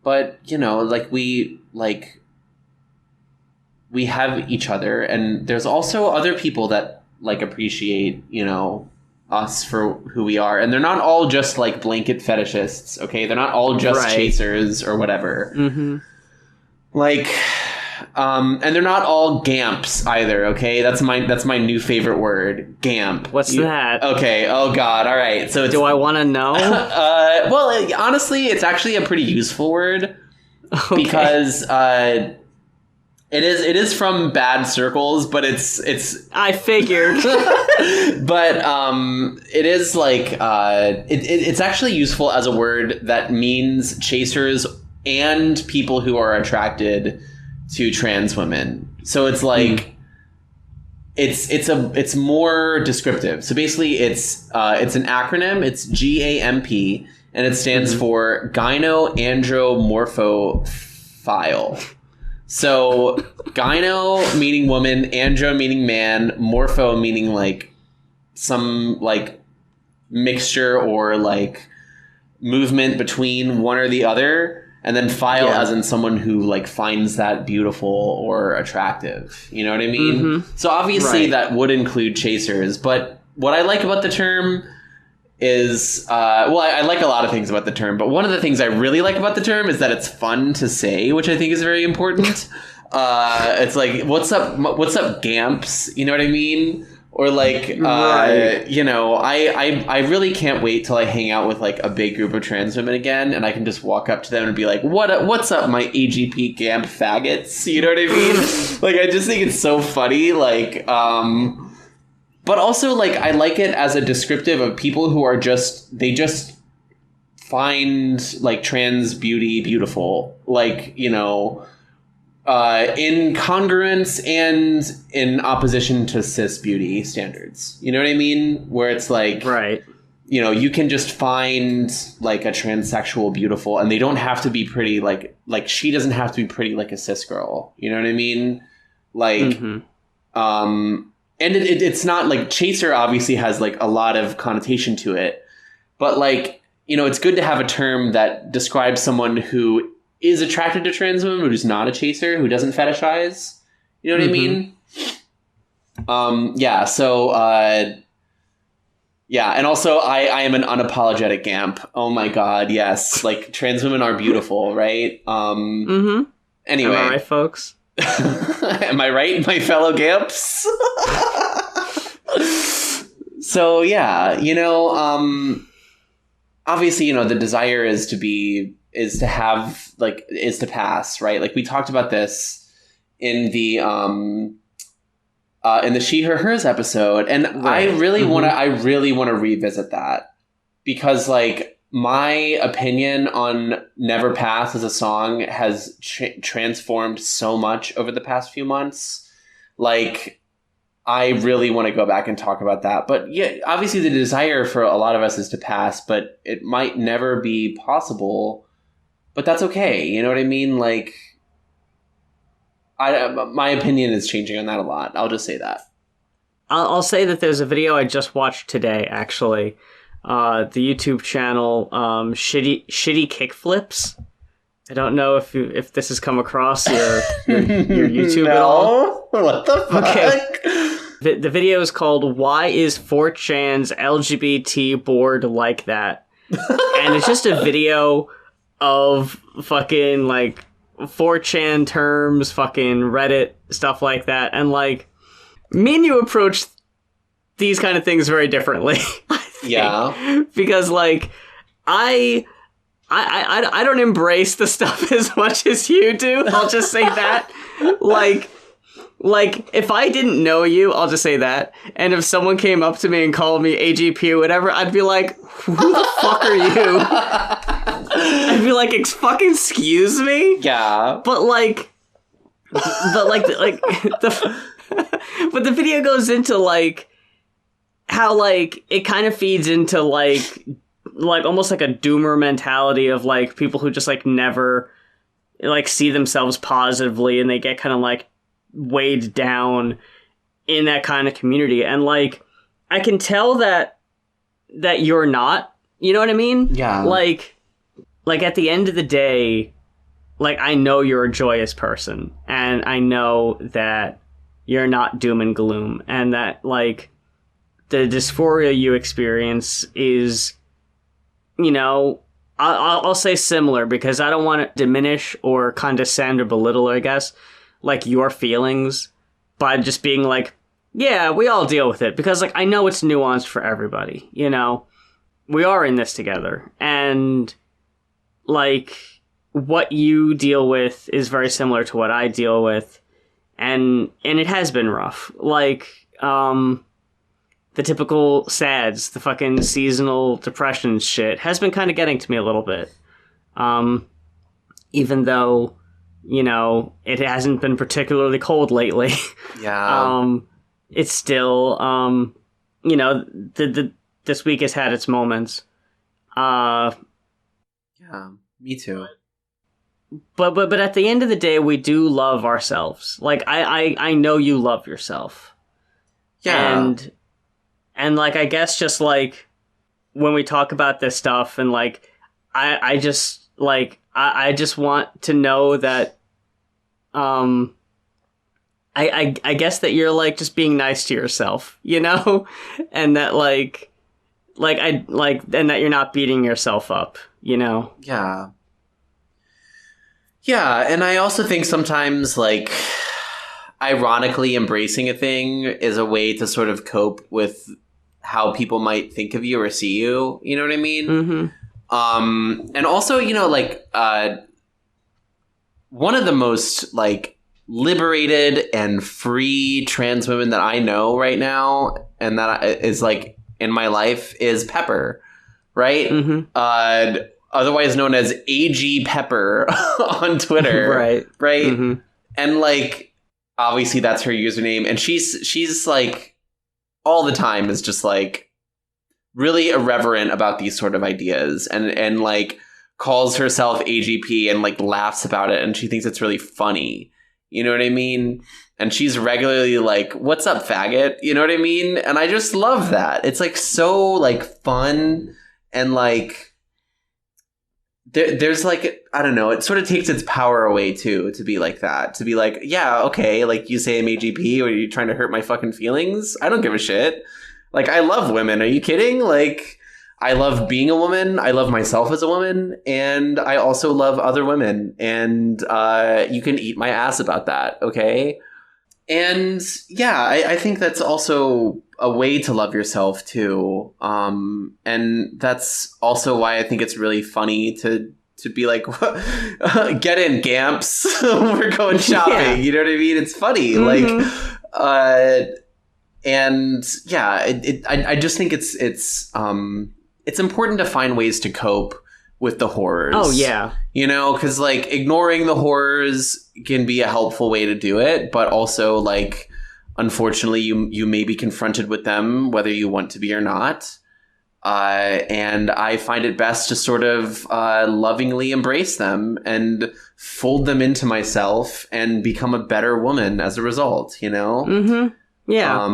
but you know, like we have each other, and there's also other people that like appreciate, you know, us for who we are, and they're not all just like blanket fetishists. Okay, they're not all just chasers or whatever. Like, and they're not all gamps either. Okay, that's my new favorite word, gamp. What's that? Okay. Oh God. All right. So do I want to know? Well, honestly, it's actually a pretty useful word because it is from bad circles, but it's I figured. But it is like it's actually useful as a word that means chasers and people who are attracted to trans women. So it's like it's more descriptive. So basically it's an acronym. It's GAMP, and it stands for gynoandromorphophile. So gyno meaning woman, andro meaning man, morpho meaning like some like mixture or like movement between one or the other, and then phile as in someone who like finds that beautiful or attractive. You know what I mean? So obviously that would include chasers, but what I like about the term is I like a lot of things about the term, but one of the things I really like about the term is that it's fun to say, which I think is very important. It's like, what's up gamps, you know what I mean? Or like you know, I really can't wait till I hang out with like a big group of trans women again, and I can just walk up to them and be like, what's up, my AGP gamp faggots, you know what I mean? Like, I just think it's so funny, like but also, like, I like it as a descriptive of people who are just find, like, trans beauty beautiful. Like, you know, in congruence and in opposition to cis beauty standards. You know what I mean? Where it's like, you know, you can just find, like, a transsexual beautiful, and they don't have to be pretty, like she doesn't have to be pretty like a cis girl. You know what I mean? Like, and it's not like chaser obviously has like a lot of connotation to it, but like, you know, it's good to have a term that describes someone who is attracted to trans women, but who's not a chaser, who doesn't fetishize. You know what I mean? Yeah. So, yeah. And also I am an unapologetic gamp. Oh my God. Yes. Like, trans women are beautiful. Right. Anyway. Am I right, folks? Am I right, my fellow gamps? So yeah, you know, obviously, you know, the desire is to pass, right? Like, we talked about this in the she her hers episode, and I really want to revisit that, because like, my opinion on Never Pass as a song has transformed so much over the past few months. Like, I really want to go back and talk about that. But yeah, obviously the desire for a lot of us is to pass, but it might never be possible. But that's okay. You know what I mean? Like, my opinion is changing on that a lot. I'll just say that. I'll say that there's a video I just watched today, actually. The YouTube channel, shitty kickflips. I don't know if this has come across your YouTube at all. What the fuck? Okay. The video is called "Why Is 4chan's LGBT Board Like That?" And it's just a video of fucking like 4chan terms, fucking Reddit stuff like that, and like, me and you approach these kind of things very differently. Yeah, because like I don't embrace the stuff as much as you do. I'll just say that. Like if I didn't know you, I'll just say that. And if someone came up to me and called me AGP or whatever, I'd be like, "Who the fuck are you?" I'd be like, fucking excuse me. Yeah, but the video goes into like how like it kind of feeds into like almost like a doomer mentality of like people who just like never like see themselves positively, and they get kind of like weighed down in that kind of community. And like, I can tell that you're not, you know what I mean? Yeah. Like at the end of the day, like, I know you're a joyous person, and I know that you're not doom and gloom, and that, like, the dysphoria you experience is, you know, I'll say similar, because I don't want to diminish or condescend or belittle, I guess, like, your feelings by just being like, yeah, we all deal with it, because, like, I know it's nuanced for everybody, you know? We are in this together, and, like, what you deal with is very similar to what I deal with, and it has been rough. Like, the typical SADS, the fucking seasonal depression shit, has been kind of getting to me a little bit. Even though, you know, it hasn't been particularly cold lately. Yeah. It's still, you know, this week has had its moments. Yeah, me too. But at the end of the day, we do love ourselves. Like, I know you love yourself. Yeah. And like, I guess just like when we talk about this stuff, and like, I just like, I just want to know that, I guess that you're like just being nice to yourself, you know, and that and that you're not beating yourself up, you know. Yeah. Yeah, and I also think sometimes, like, ironically embracing a thing is a way to sort of cope with how people might think of you or see you. You know what I mean? Mm-hmm. And also, you know, like, one of the most, like, liberated and free trans women that I know right now, and that is, like, in my life, is Pepper, right? Mm-hmm. Otherwise known as AG Pepper on Twitter. Right. Mm-hmm. And, like, obviously that's her username, and she's like, all the time is just, like, really irreverent about these sort of ideas, and like, calls herself AGP and, like, laughs about it, and she thinks it's really funny. You know what I mean? And she's regularly like, "What's up, faggot?" You know what I mean? And I just love that. It's, like, so, like, fun, and, like, there's, like, I don't know, it sort of takes its power away too, to be like that, to be like, yeah, okay, like, you say I'm AGP, or are you trying to hurt my fucking feelings? I don't give a shit. Like, I love women. Are you kidding? Like, I love being a woman. I love myself as a woman, and I also love other women. And you can eat my ass about that, okay? And yeah, I think that's also a way to love yourself too. And that's also why I think it's really funny to be like, get in, Gamps. We're going shopping. Yeah. You know what I mean? It's funny. Mm-hmm. Like, and yeah, I just think it's important to find ways to cope with the horrors. Oh, yeah. You know, because, like, ignoring the horrors can be a helpful way to do it, but also, like, unfortunately, you may be confronted with them, whether you want to be or not. And I find it best to sort of lovingly embrace them and fold them into myself and become a better woman as a result, you know? Mm-hmm. Yeah.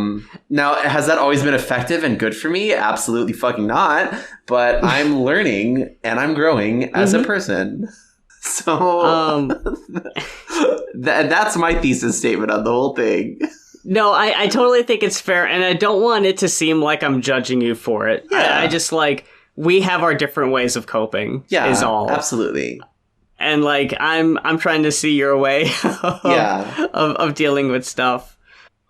Now, has that always been effective and good for me? Absolutely fucking not. But I'm learning and I'm growing as a person. So that's my thesis statement on the whole thing. No, I totally think it's fair, and I don't want it to seem like I'm judging you for it. Yeah. I just, like, we have our different ways of coping. Yeah, is all. Absolutely. And, like, I'm trying to see your way of dealing with stuff.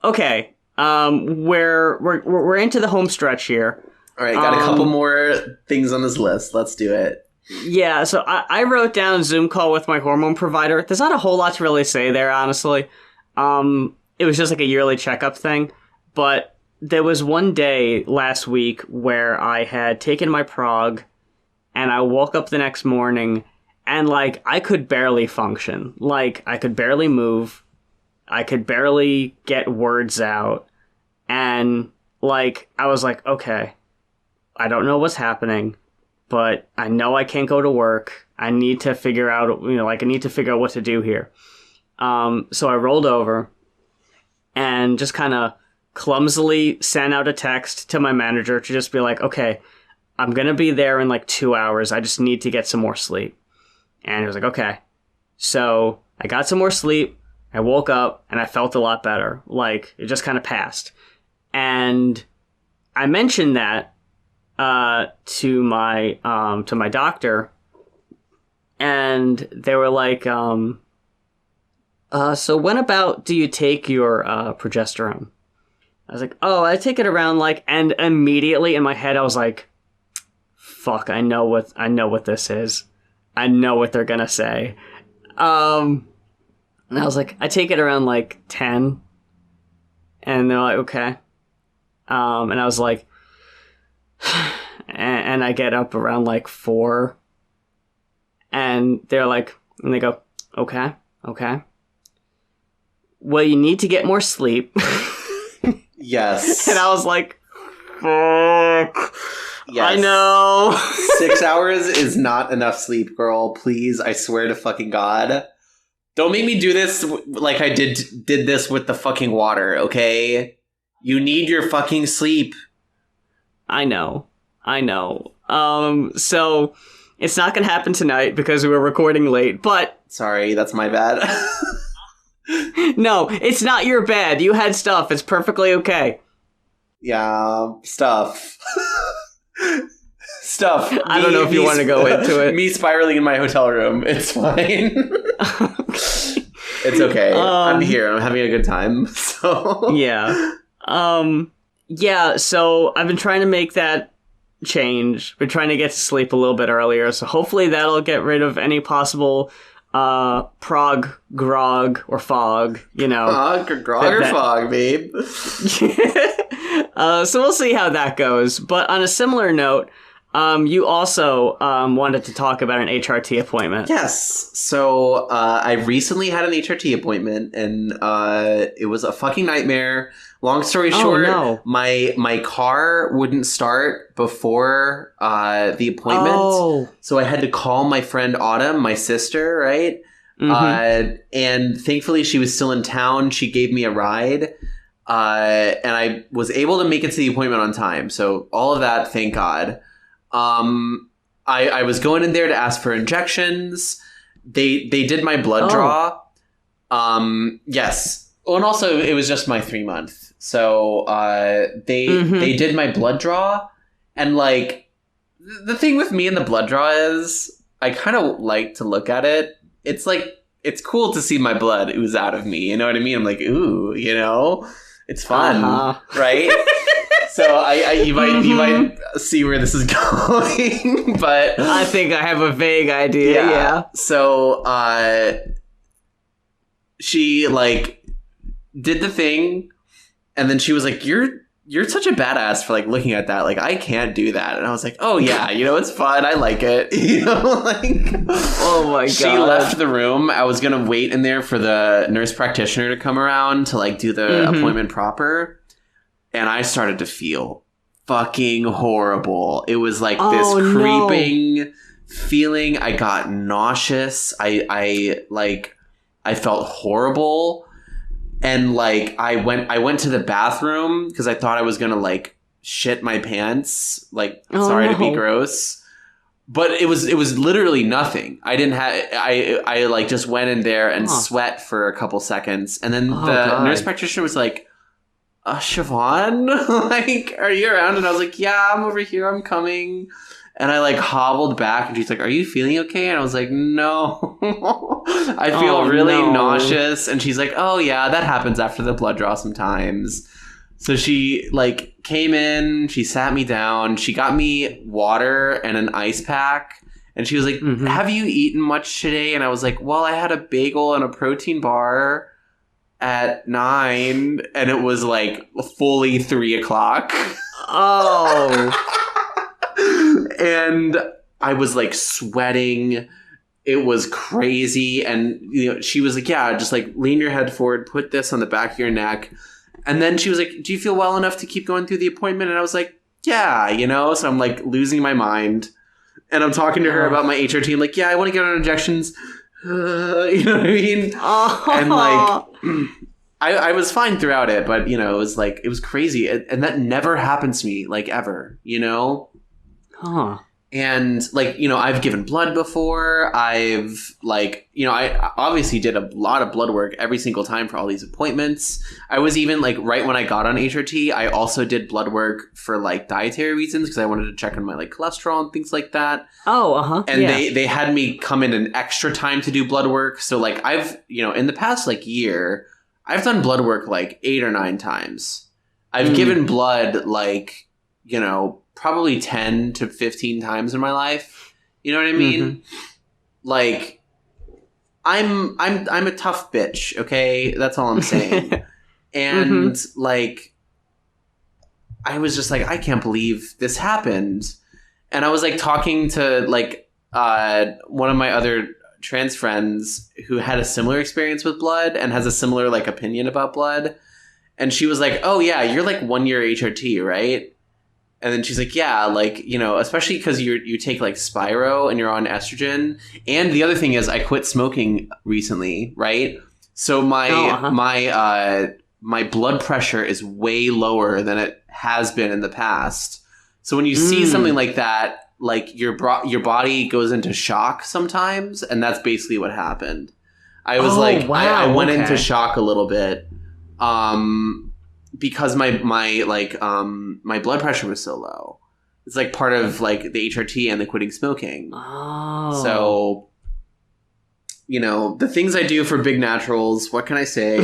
Okay. We're into the home stretch here. All right, got a couple more things on this list. Let's do it. Yeah, so I wrote down Zoom call with my hormone provider. There's not a whole lot to really say there, honestly. It was just like a yearly checkup thing. But there was one day last week where I had taken my prog, and I woke up the next morning, and, like, I could barely function. Like, I could barely move. I could barely get words out. And, like, I was like, okay, I don't know what's happening, but I know I can't go to work. I need to figure out, you know, like, I need to figure out what to do here. So I rolled over and just kind of clumsily sent out a text to my manager to just be like, okay, I'm going to be there in, like, 2 hours. I just need to get some more sleep. And he was like, okay. So I got some more sleep. I woke up and I felt a lot better. Like, it just kind of passed. And I mentioned that to my doctor, and they were like, so when about do you take your progesterone? I was like, oh, I take it around and immediately in my head I was like, fuck, I know what this is. I know what they're gonna say. And I was like, I take it around 10. And they're like, okay. And I was like, and I get up around 4. And they're like, and they go, okay. Well, you need to get more sleep. Yes. And I was like, fuck. Yes. I know. 6 hours is not enough sleep, girl. Please, I swear to fucking God. Don't make me do this like I did this with the fucking water, okay? You need your fucking sleep. I know. So it's not gonna happen tonight because we were recording late, but... Sorry, that's my bad. No, it's not your bad. You had stuff. It's perfectly okay. Yeah, stuff. Stuff. I don't know if you want to go into it. Me spiraling in my hotel room. It's fine. It's okay. I'm here. I'm having a good time. So yeah. Yeah, so I've been trying to make that change. Been trying to get to sleep a little bit earlier, so hopefully that'll get rid of any possible prog, grog, or fog, grog or fog, babe. So we'll see how that goes. But on a similar note, you also wanted to talk about an HRT appointment. Yes. So I recently had an HRT appointment, and it was a fucking nightmare. Long story short, my car wouldn't start before the appointment. Oh. So I had to call my friend Autumn, my sister, right? Mm-hmm. And thankfully she was still in town. She gave me a ride. And I was able to make it to the appointment on time. So all of that, thank God. I was going in there to ask for injections. They did my blood draw. Yes. Oh, and also it was just my 3-month. So they did my blood draw, and the thing with me and the blood draw is I kind of like to look at it. It's it's cool to see my blood ooze out of me. You know what I mean? I'm like, ooh, it's fun, right? So you might see where this is going, but I think I have a vague idea. Yeah. So she did the thing, and then she was like, You're such a badass for looking at that. I can't do that. And I was like, oh yeah, it's fun. I like it. Oh my God. She left the room. I was going to wait in there for the nurse practitioner to come around to do the appointment proper. And I started to feel fucking horrible. It was this creeping feeling. I got nauseous. I felt horrible. And I went to the bathroom because I thought I was gonna shit my pants. Sorry to be gross, but it was literally nothing. I didn't have. I just went in there and sweat for a couple seconds, and then the nurse practitioner was like, Siobhan, are you around? And I was like, yeah, I'm over here. I'm coming. And I hobbled back, and she's like, are you feeling okay? And I was like, no. I feel really nauseous. And she's like, oh yeah, that happens after the blood draw sometimes. So she came in, she sat me down, she got me water and an ice pack. And she was like, have you eaten much today? And I was like, well, I had a bagel and a protein bar at 9, and it was fully 3 o'clock. Oh. And I was sweating. It was crazy. And she was like, yeah, just lean your head forward, put this on the back of your neck. And then she was like, do you feel well enough to keep going through the appointment? And I was like, yeah, so I'm losing my mind. And I'm talking to her about my HRT. I'm like, yeah, I want to get on injections. You know what I mean? And I was fine throughout it, but it was crazy. And that never happens to me ever, Huh. And like, I've given blood before. I've like, I obviously did a lot of blood work every single time for all these appointments. I was even like, right when I got on HRT, I also did blood work for like dietary reasons because I wanted to check on my like cholesterol and things like that. Oh, uh-huh. And they had me come in an extra time to do blood work. So like I've, in the past like year, I've done blood work like 8 or 9 times. I've given blood like, probably 10 to 15 times in my life. You know what I mean? Mm-hmm. Like, I'm a tough bitch, okay? That's all I'm saying. And like, I was just like, I can't believe this happened. And I was like talking to like one of my other trans friends who had a similar experience with blood and has a similar like opinion about blood. And she was like, oh yeah, you're like 1 year HRT, right? And then she's like, yeah, like, especially because you take like Spiro and you're on estrogen. And the other thing is I quit smoking recently, right? So my blood pressure is way lower than it has been in the past. So when you see something like that, like your body goes into shock sometimes. And that's basically what happened. I was I went into shock a little bit. Because my blood pressure was so low. It's like part of like the HRT and the quitting smoking. Oh. So, the things I do for Big Naturals, what can I say?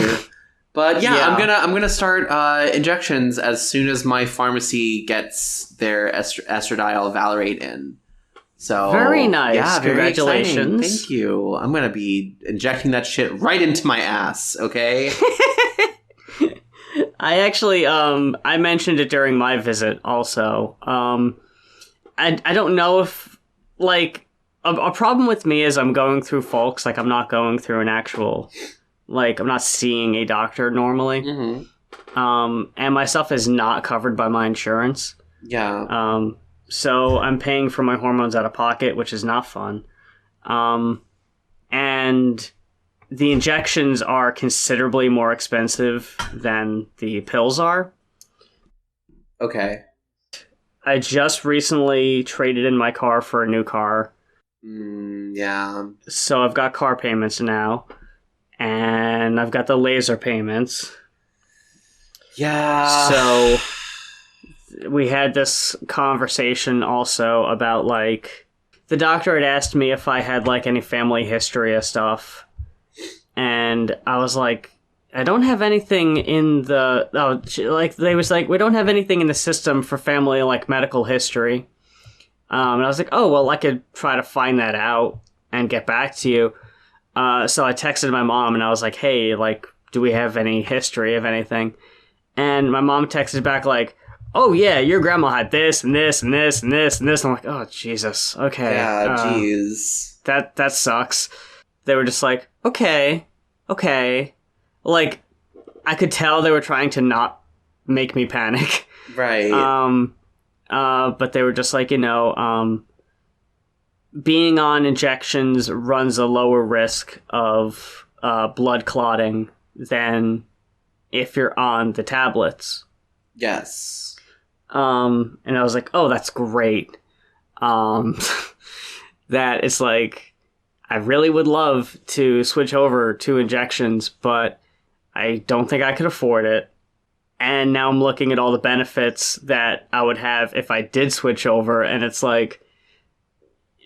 But yeah, I'm gonna start injections as soon as my pharmacy gets their estradiol valerate in. So very nice. Yeah, congratulations. Thank you. I'm gonna be injecting that shit right into my ass, okay? I actually, I mentioned it during my visit also. I don't know if, like, a problem with me is I'm going through folks, like, I'm not going through an actual, like, I'm not seeing a doctor normally. Mm-hmm. And my stuff is not covered by my insurance. Yeah. So I'm paying for my hormones out of pocket, which is not fun. And the injections are considerably more expensive than the pills are. Okay. I just recently traded in my car for a new car. Yeah. So I've got car payments now. And I've got the laser payments. Yeah. So we had this conversation also about, like, the doctor had asked me if I had, like, any family history of stuff. And I was like, I don't have anything in the... they was like, we don't have anything in the system for family, like, medical history. And I was like, oh, well, I could try to find that out and get back to you. So I texted my mom, and I was like, hey, like, do we have any history of anything? And my mom texted back, like, oh, yeah, your grandma had this and this and this and this and this. I'm like, oh, Jesus, okay. Yeah, jeez. That sucks. They were just like, okay. Like, I could tell they were trying to not make me panic. Right. But they were just like, being on injections runs a lower risk of blood clotting than if you're on the tablets. Yes. And I was like, oh, that's great. That it's like, I really would love to switch over to injections, but I don't think I could afford it. And now I'm looking at all the benefits that I would have if I did switch over, and it's like,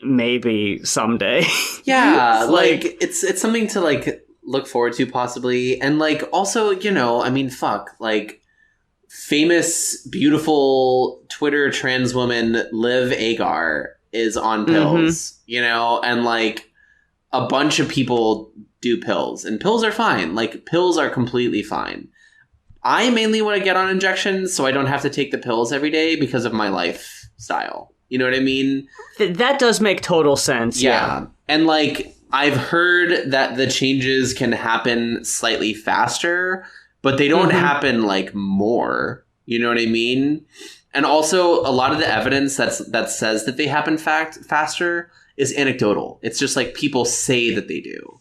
maybe someday. Yeah, like it's something to like look forward to possibly. And like also, I mean, fuck, like famous, beautiful Twitter trans woman Liv Agar is on pills, and like a bunch of people do pills, and pills are fine. Like, pills are completely fine. I mainly want to get on injections so I don't have to take the pills every day because of my lifestyle. You know what I mean? That does make total sense. Yeah. And like, I've heard that the changes can happen slightly faster, but they don't happen like more. You know what I mean? And also, a lot of the evidence that says that they happen faster is anecdotal. It's just like people say that they do.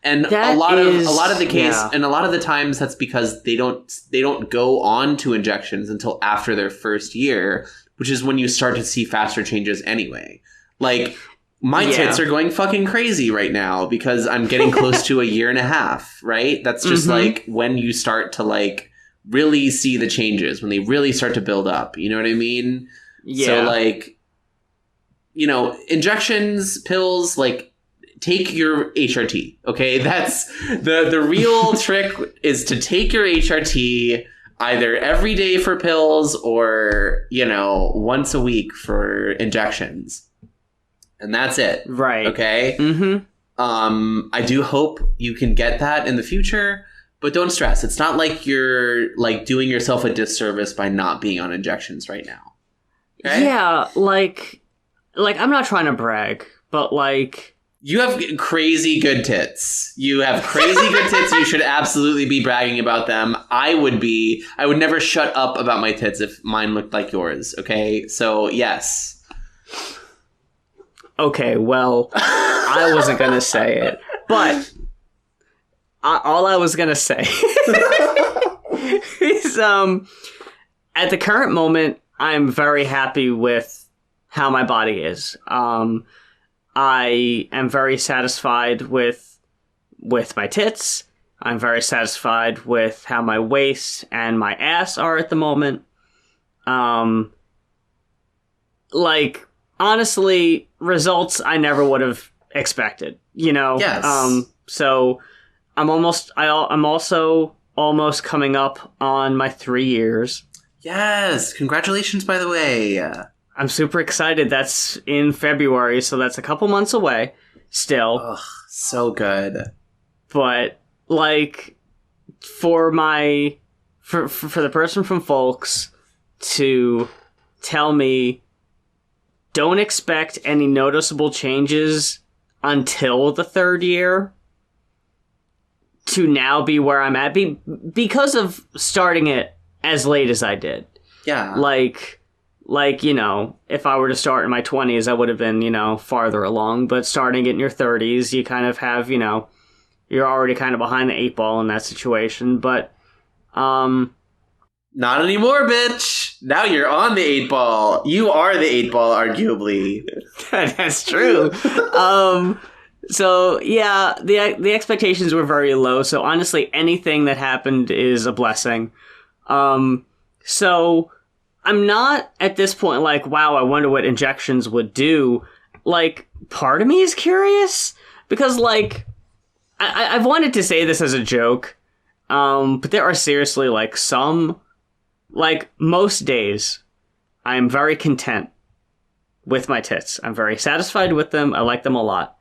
And a lot of the case, and a lot of the times that's because they don't go on to injections until after their first year, which is when you start to see faster changes anyway. Like, my tits are going fucking crazy right now because I'm getting close to a year and a half, right? That's just like when you start to like really see the changes, when they really start to build up. You know what I mean? Yeah. So like, you know, injections, pills, like take your HRT. Okay. That's the real trick is to take your HRT either every day for pills or, you know, once a week for injections. And that's it. Right. Okay? I do hope you can get that in the future, but don't stress. It's not like you're, like, doing yourself a disservice by not being on injections right now. Okay? Yeah, like, I'm not trying to brag, but, like... You have crazy good tits. You have crazy good tits. You should absolutely be bragging about them. I would never shut up about my tits if mine looked like yours, okay? So, yes. Okay, well, I wasn't going to say it, but all I was going to say is at the current moment, I'm very happy with how my body is. I am very satisfied with my tits. I'm very satisfied with how my waist and my ass are at the moment. Like... Honestly, results I never would have expected, you know? Yes. So I'm also almost coming up on my 3 years. Yes. Congratulations, by the way. I'm super excited. That's in February, so that's a couple months away still. Ugh, so good. But, like, for the person from Folks to tell me don't expect any noticeable changes until the 3rd year to now be where I'm at because of starting it as late as I did. Yeah. Like, you know, if I were to start in my 20s, I would have been, you know, farther along. But starting it in your 30s, you kind of have, you know, you're already kind of behind the 8 ball in that situation. But, not anymore, bitch. Now you're on the 8 ball. You are the 8 ball, arguably. That's true. So yeah, the expectations were very low. So honestly, anything that happened is a blessing. So I'm not at this point like, wow, I wonder what injections would do. Like, part of me is curious because, like, I've wanted to say this as a joke, but there are seriously like most days, I am very content with my tits. I'm very satisfied with them. I like them a lot.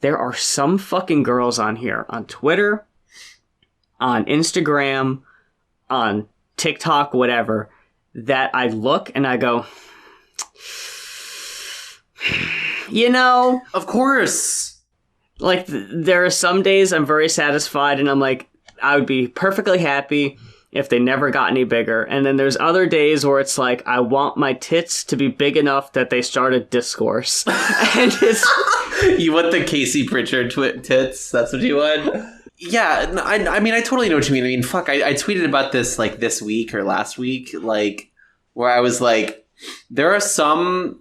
There are some fucking girls on here, on Twitter, on Instagram, on TikTok, whatever, that I look and I go, you know... Of course! Like, there are some days I'm very satisfied and I'm like, I would be perfectly happy if they never got any bigger. And then there's other days where it's like, I want my tits to be big enough that they start a discourse. And it's... You want the Casey Pritchard tits? That's what you want? Yeah, I mean, I totally know what you mean. I mean, fuck, I tweeted about this, like, this week or last week, like, where I was like, there are some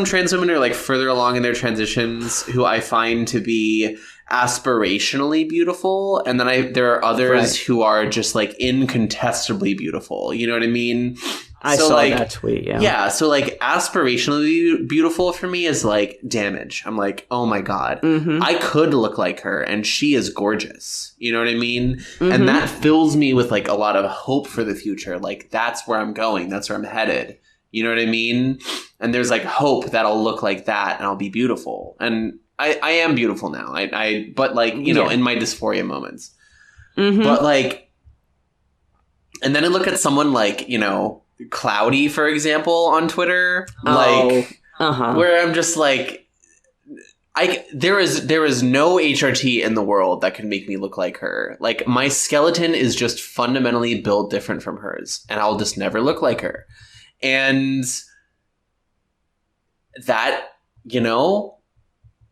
trans women who are, like, further along in their transitions who I find to be aspirationally beautiful, and then there are others who are just, like, incontestably beautiful. You know what I mean? I saw that tweet, yeah. Yeah, so, like, aspirationally beautiful for me is, like, Damage. I'm like, oh my god, I could look like her, and she is gorgeous. You know what I mean? And that fills me with, like, a lot of hope for the future. Like, that's where I'm going. That's where I'm headed. You know what I mean? And there's, like, hope that I'll look like that, and I'll be beautiful. And I am beautiful now. But, like, you know, in my dysphoria moments. But, like, and then I look at someone like, you know, Cloudy, for example, on Twitter, like, where I'm just like, there is no HRT in the world that can make me look like her. Like, my skeleton is just fundamentally built different from hers, and I'll just never look like her. And that, you know,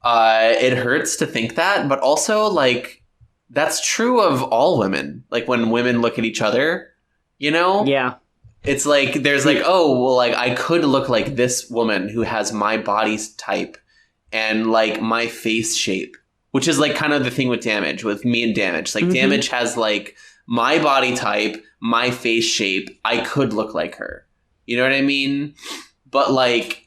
it hurts to think that, but also, like, that's true of all women. Like, when women look at each other, you know? Yeah. It's like, there's like, oh, well, like, I could look like this woman who has my body type and like my face shape, which is like kind of the thing with Damage, with me and Damage. Like, Damage has like my body type, my face shape. I could look like her. You know what I mean? But like,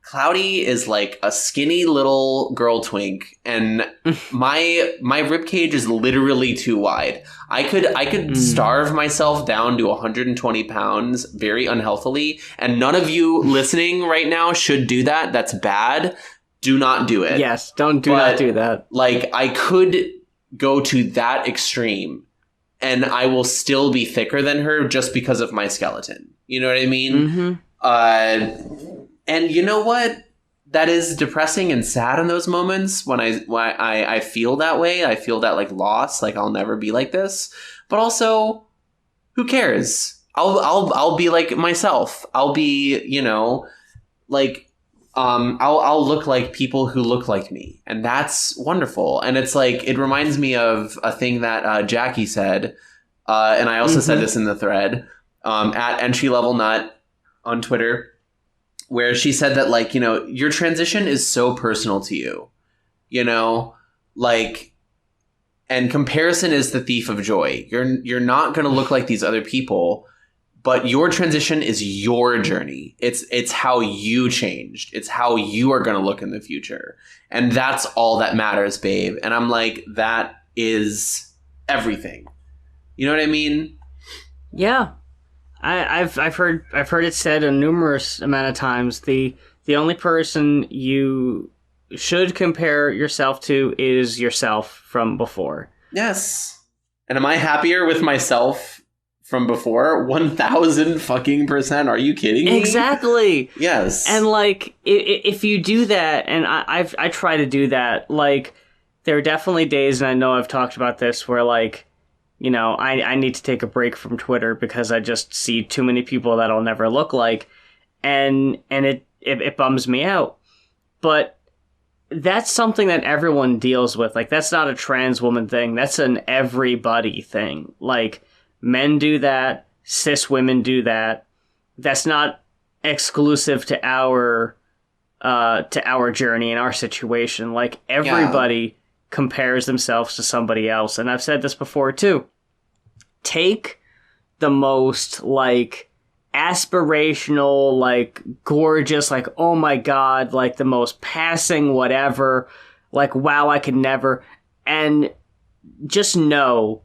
Cloudy is like a skinny little girl twink, and my ribcage is literally too wide. I could starve myself down to 120 pounds very unhealthily, and none of you listening right now should do that. That's bad. Do not do it. Yes, don't not do that. Like, I could go to that extreme, and I will still be thicker than her just because of my skeleton. You know what I mean? And you know what? That is depressing and sad in those moments when I feel that way. I feel that like loss, like I'll never be like this. But also, who cares? I'll be like myself. I'll be, you know, like I'll look like people who look like me, and that's wonderful. And it's like, it reminds me of a thing that Jackie said, and I also said this in the thread at Entry Level Nut on Twitter, where she said that, like, you know, your transition is so personal to you, you know, like, and comparison is the thief of joy. You're not going to look like these other people, but your transition is your journey. It's how you changed. It's how you are going to look in the future. And that's all that matters, babe. And I'm like, that is everything. You know what I mean? Yeah. I've heard it said a numerous amount of times. The only person you should compare yourself to is yourself from before. Yes. And am I happier with myself from before? 1,000 fucking %. Are you kidding me? Exactly. Yes. And like, if you do that, and I try to do that, like, there are definitely days, and I know I've talked about this, where like, you know, I need to take a break from Twitter because I just see too many people that I'll never look like, and it bums me out. But that's something that everyone deals with. Like, that's not a trans woman thing. That's an everybody thing. Like, men do that. Cis women do that. That's not exclusive to our journey and our situation. Like, everybody compares themselves to somebody else. And I've said this before too. Take the most like aspirational, like gorgeous, like, oh my God, like the most passing whatever, like, wow, I could never. And just know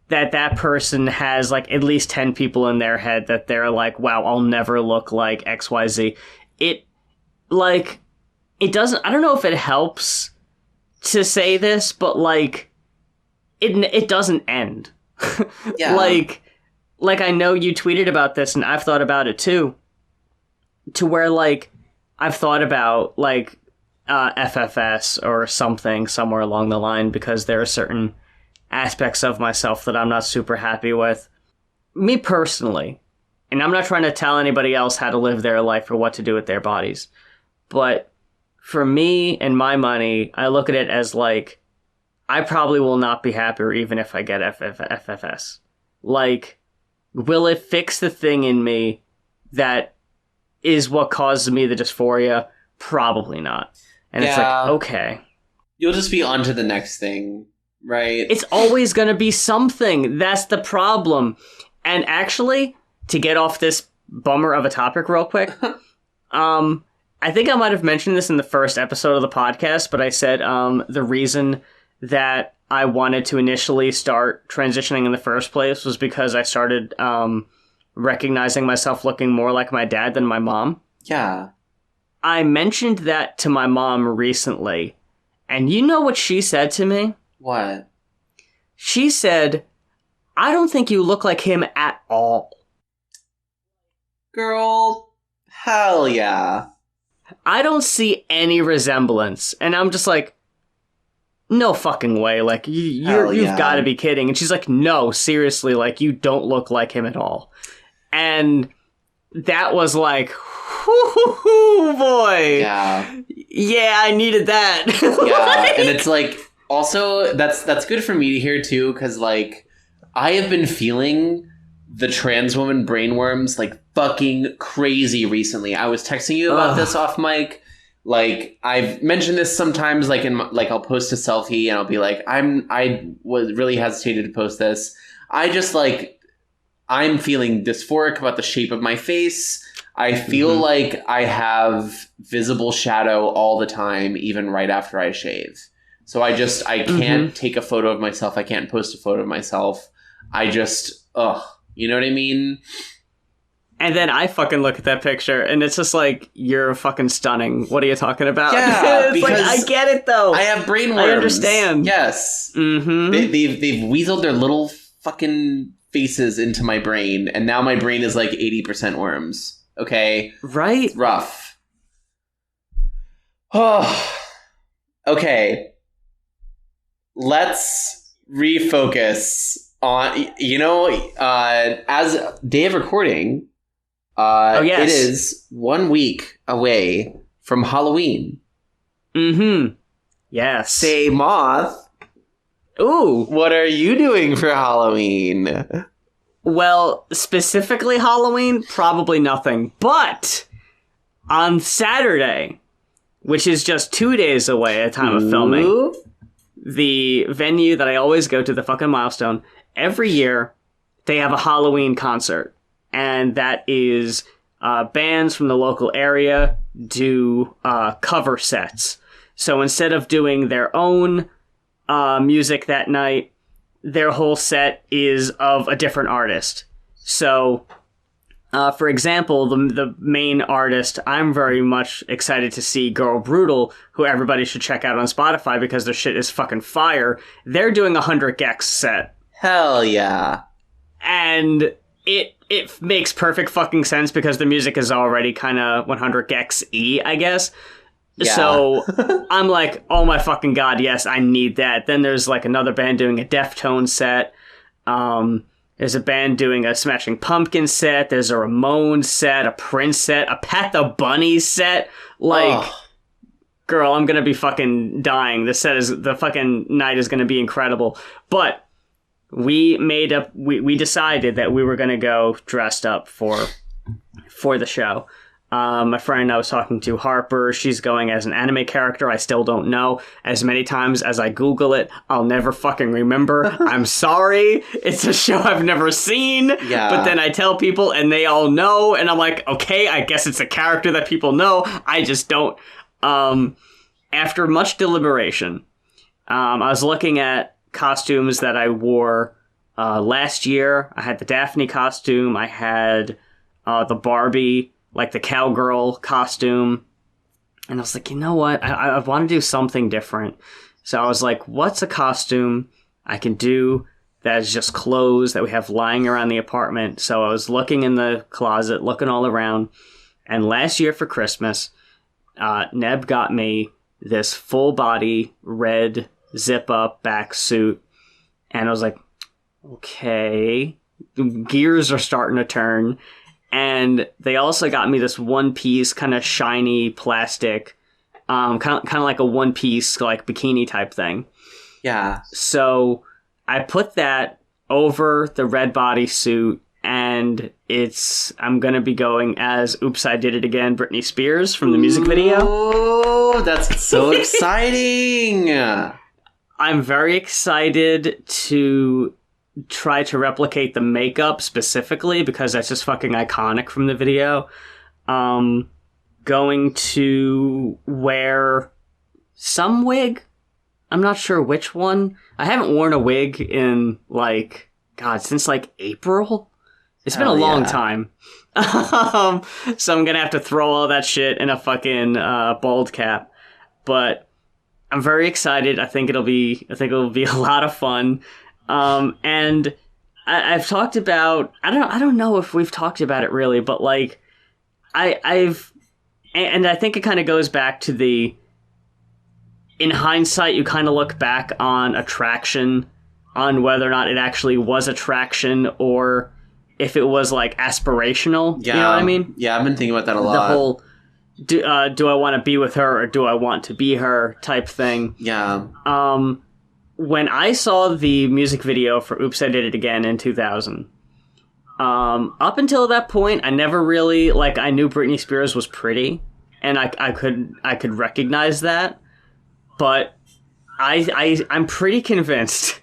that that person has like at least 10 people in their head that they're like, wow, I'll never look like XYZ. It doesn't, I don't know if it helps to say this, but like it doesn't end. Yeah. Like I know you tweeted about this, and I've thought about it too, to where like I've thought about like FFS or something somewhere along the line, because there are certain aspects of myself that I'm not super happy with. Me personally, and I'm not trying to tell anybody else how to live their life or what to do with their bodies, but for me and my money, I look at it as like, I probably will not be happier even if I get FFS. Like, will it fix the thing in me that is what causes me the dysphoria? Probably not. And it's like, okay. You'll just be on to the next thing, right? It's always going to be something. That's the problem. And actually, to get off this bummer of a topic real quick, I think I might have mentioned this in the first episode of the podcast, but I said the reason that I wanted to initially start transitioning in the first place was because I started recognizing myself looking more like my dad than my mom. Yeah. I mentioned that to my mom recently, and you know what she said to me? What? She said, I don't think you look like him at all. Girl, hell yeah. I don't see any resemblance. And I'm just like, no fucking way. Like, you've got to be kidding. And she's like, no, seriously, like, you don't look like him at all. And that was like, whoo, boy. Yeah. Yeah, I needed that. Yeah, and it's like, also, that's good for me to hear, too, because, like, I have been feeling the trans woman brainworms like fucking crazy recently. I was texting you about this off mic. Like, I've mentioned this sometimes, like I'll post a selfie and I'll be like, I was really hesitated to post this. I just like, I'm feeling dysphoric about the shape of my face. I feel like I have visible shadow all the time, even right after I shave. So I can't take a photo of myself. I can't post a photo of myself. I just, you know what I mean? And then I fucking look at that picture, and it's just like, you're fucking stunning. What are you talking about? Yeah, it's like, I get it, though. I have brain worms. I understand. Yes. Mm-hmm. They've weaseled their little fucking faces into my brain, and now my brain is like 80% worms. Okay? Right? It's rough. Oh. Okay. Let's refocus on, as day of recording, it is 1 week away from Halloween. Mm-hmm. Yes. Say, Moth. Ooh. What are you doing for Halloween? Well, specifically Halloween, probably nothing. But on Saturday, which is just 2 days away at time of filming, the venue that I always go to, the fucking Milestone, every year they have a Halloween concert. And that is bands from the local area do cover sets. So instead of doing their own music that night, their whole set is of a different artist. So, for example, the main artist I'm very much excited to see, Girl Brutal, who everybody should check out on Spotify because their shit is fucking fire. They're doing a 100 Gex set. Hell yeah. And it makes perfect fucking sense because the music is already kind of 100 Gex-y, I guess. Yeah. So I'm like, oh my fucking god, yes, I need that. Then there's like another band doing a Deftones set. There's a band doing a Smashing Pumpkins set. There's a Ramones set, a Prince set, a Pat the Bunny set. Like, girl, I'm gonna be fucking dying. The fucking night is gonna be incredible. But we decided that we were gonna go dressed up for the show. My friend I was talking to, Harper, she's going as an anime character. I still don't know. As many times as I Google it, I'll never fucking remember. I'm sorry. It's a show I've never seen. Yeah. But then I tell people and they all know. And I'm like, okay, I guess it's a character that people know. I just don't. After much deliberation, I was looking at costumes that I wore last year. I had the Daphne costume. I had the Barbie, like the cowgirl costume. And I was like, you know what? I want to do something different. So I was like, what's a costume I can do that is just clothes that we have lying around the apartment? So I was looking in the closet, looking all around. And last year for Christmas, Neb got me this full body red zip up back suit. And I was like, okay, gears are starting to turn. And they also got me this one-piece kind of shiny plastic, kind of like a one-piece like bikini type thing. Yeah. So I put that over the red bodysuit, and I'm going to be going as Oops, I Did It Again, Britney Spears from the music video. Oh, that's so exciting! I'm very excited to try to replicate the makeup specifically because that's just fucking iconic from the video. Going to wear some wig. I'm not sure which one. I haven't worn a wig in since April. It's been a long time. So I'm gonna have to throw all that shit in a fucking bald cap. But I'm very excited. I think it'll be a lot of fun. And I've talked about, I don't know if we've talked about it really, but I think it kind of goes back to in hindsight, you kind of look back on attraction, on whether or not it actually was attraction or if it was aspirational. Yeah. You know what I mean? Yeah, I've been thinking about that a lot. The whole, do I want to be with her or do I want to be her type thing. Yeah. When I saw the music video for Oops, I Did It Again in 2000, Up until that point, I never really, like, I knew Britney Spears was pretty, and I could recognize that, but I'm pretty convinced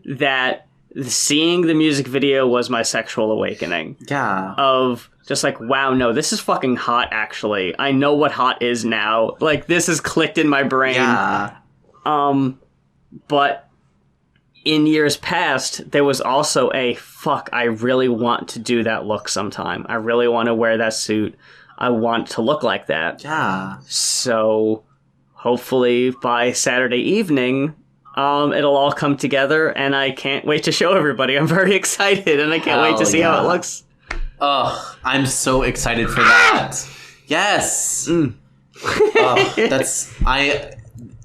that seeing the music video was my sexual awakening. Yeah. Of just like, wow, no, this is fucking hot, actually. I know what hot is now. Like, this has clicked in my brain. Yeah. But in years past, there was also I really want to do that look sometime. I really want to wear that suit. I want to look like that. Yeah. So hopefully by Saturday evening, it'll all come together, and I can't wait to show everybody. I'm very excited, and I can't wait to see how it looks. Oh, I'm so excited for that. Yes. Oh, that's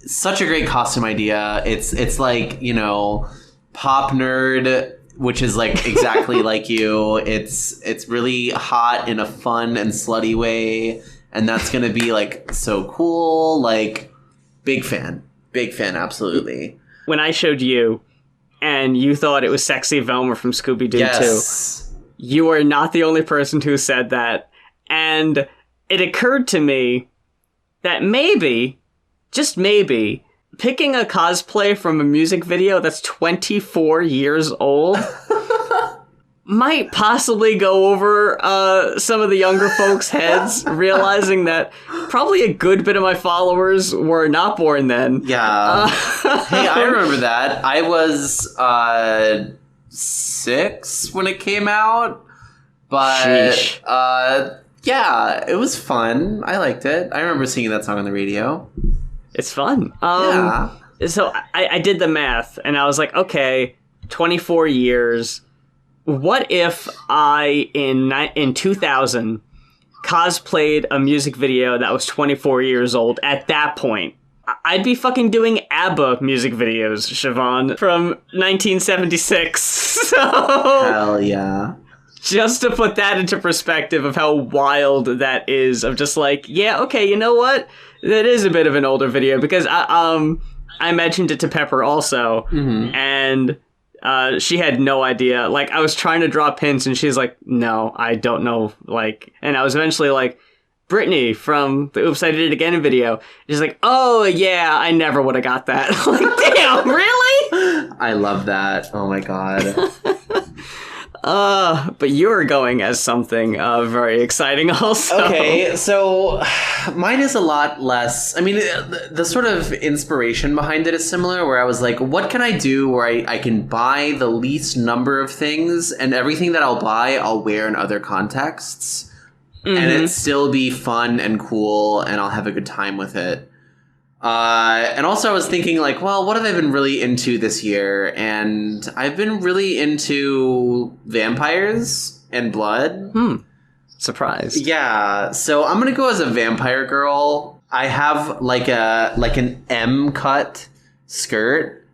such a great costume idea. It's like, you know, pop nerd, which is like exactly like you. It's really hot in a fun and slutty way, and that's gonna be like so cool. Like, big fan, absolutely. When I showed you, and you thought it was sexy Velma from Scooby-Doo yes. 2, you are not the only person who said that, and it occurred to me that maybe, just maybe, picking a cosplay from a music video that's 24 years old might possibly go over some of the younger folks' heads, realizing that probably a good bit of my followers were not born then. Yeah. Hey, I remember that. I was 6 when it came out, but yeah, it was fun. I liked it. I remember singing that song on the radio. It's fun. Yeah. So I did the math, and I was like, okay, 24 years. What if I, in 2000, cosplayed a music video that was 24 years old at that point? I'd be fucking doing ABBA music videos, Siobhan, from 1976. So, hell yeah. Just to put that into perspective of how wild that is, of just like, yeah, okay, you know what? That is a bit of an older video, because I mentioned it to Pepper also, and she had no idea. Like, I was trying to draw pins, and she's like, no, I don't know. Like, and I was eventually like, Brittany from the Oops, I Did It Again video. She's like, oh, yeah, I never would have got that. I'm like, damn, really? I love that. Oh, my God. But you're going as something very exciting also. Okay, so mine is a lot less. I mean, the sort of inspiration behind it is similar, where I was like, what can I do where I can buy the least number of things, and everything that I'll buy, I'll wear in other contexts, and it still be fun and cool, and I'll have a good time with it. And also I was thinking, like, well, what have I been really into this year? And I've been really into vampires and blood. Surprise. Yeah, so I'm gonna go as a vampire girl. I have like an M cut skirt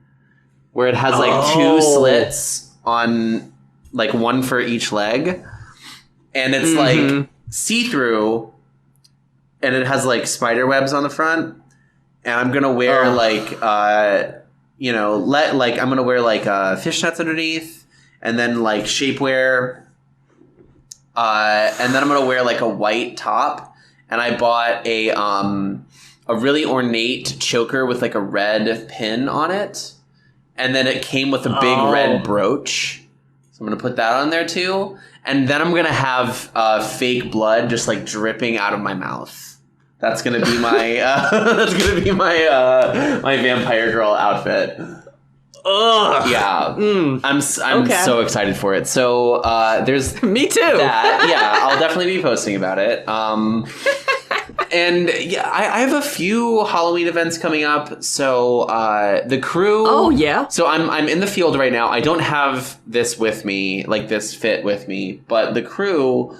where it has like 2 slits on, like, one for each leg, and it's like see-through, and it has like spider webs on the front. And I'm gonna wear like I'm gonna wear like fishnets underneath, and then like shapewear, and then I'm gonna wear like a white top. And I bought a really ornate choker with like a red pin on it, and then it came with a big red brooch. So I'm gonna put that on there too, and then I'm gonna have fake blood just like dripping out of my mouth. That's gonna be my my vampire girl outfit. Ugh. Yeah. I'm so excited for it. So there's me too. That. Yeah, I'll definitely be posting about it. And yeah, I have a few Halloween events coming up. So the crew. Oh yeah. So I'm in the field right now. I don't have this with me, like this fit with me, but the crew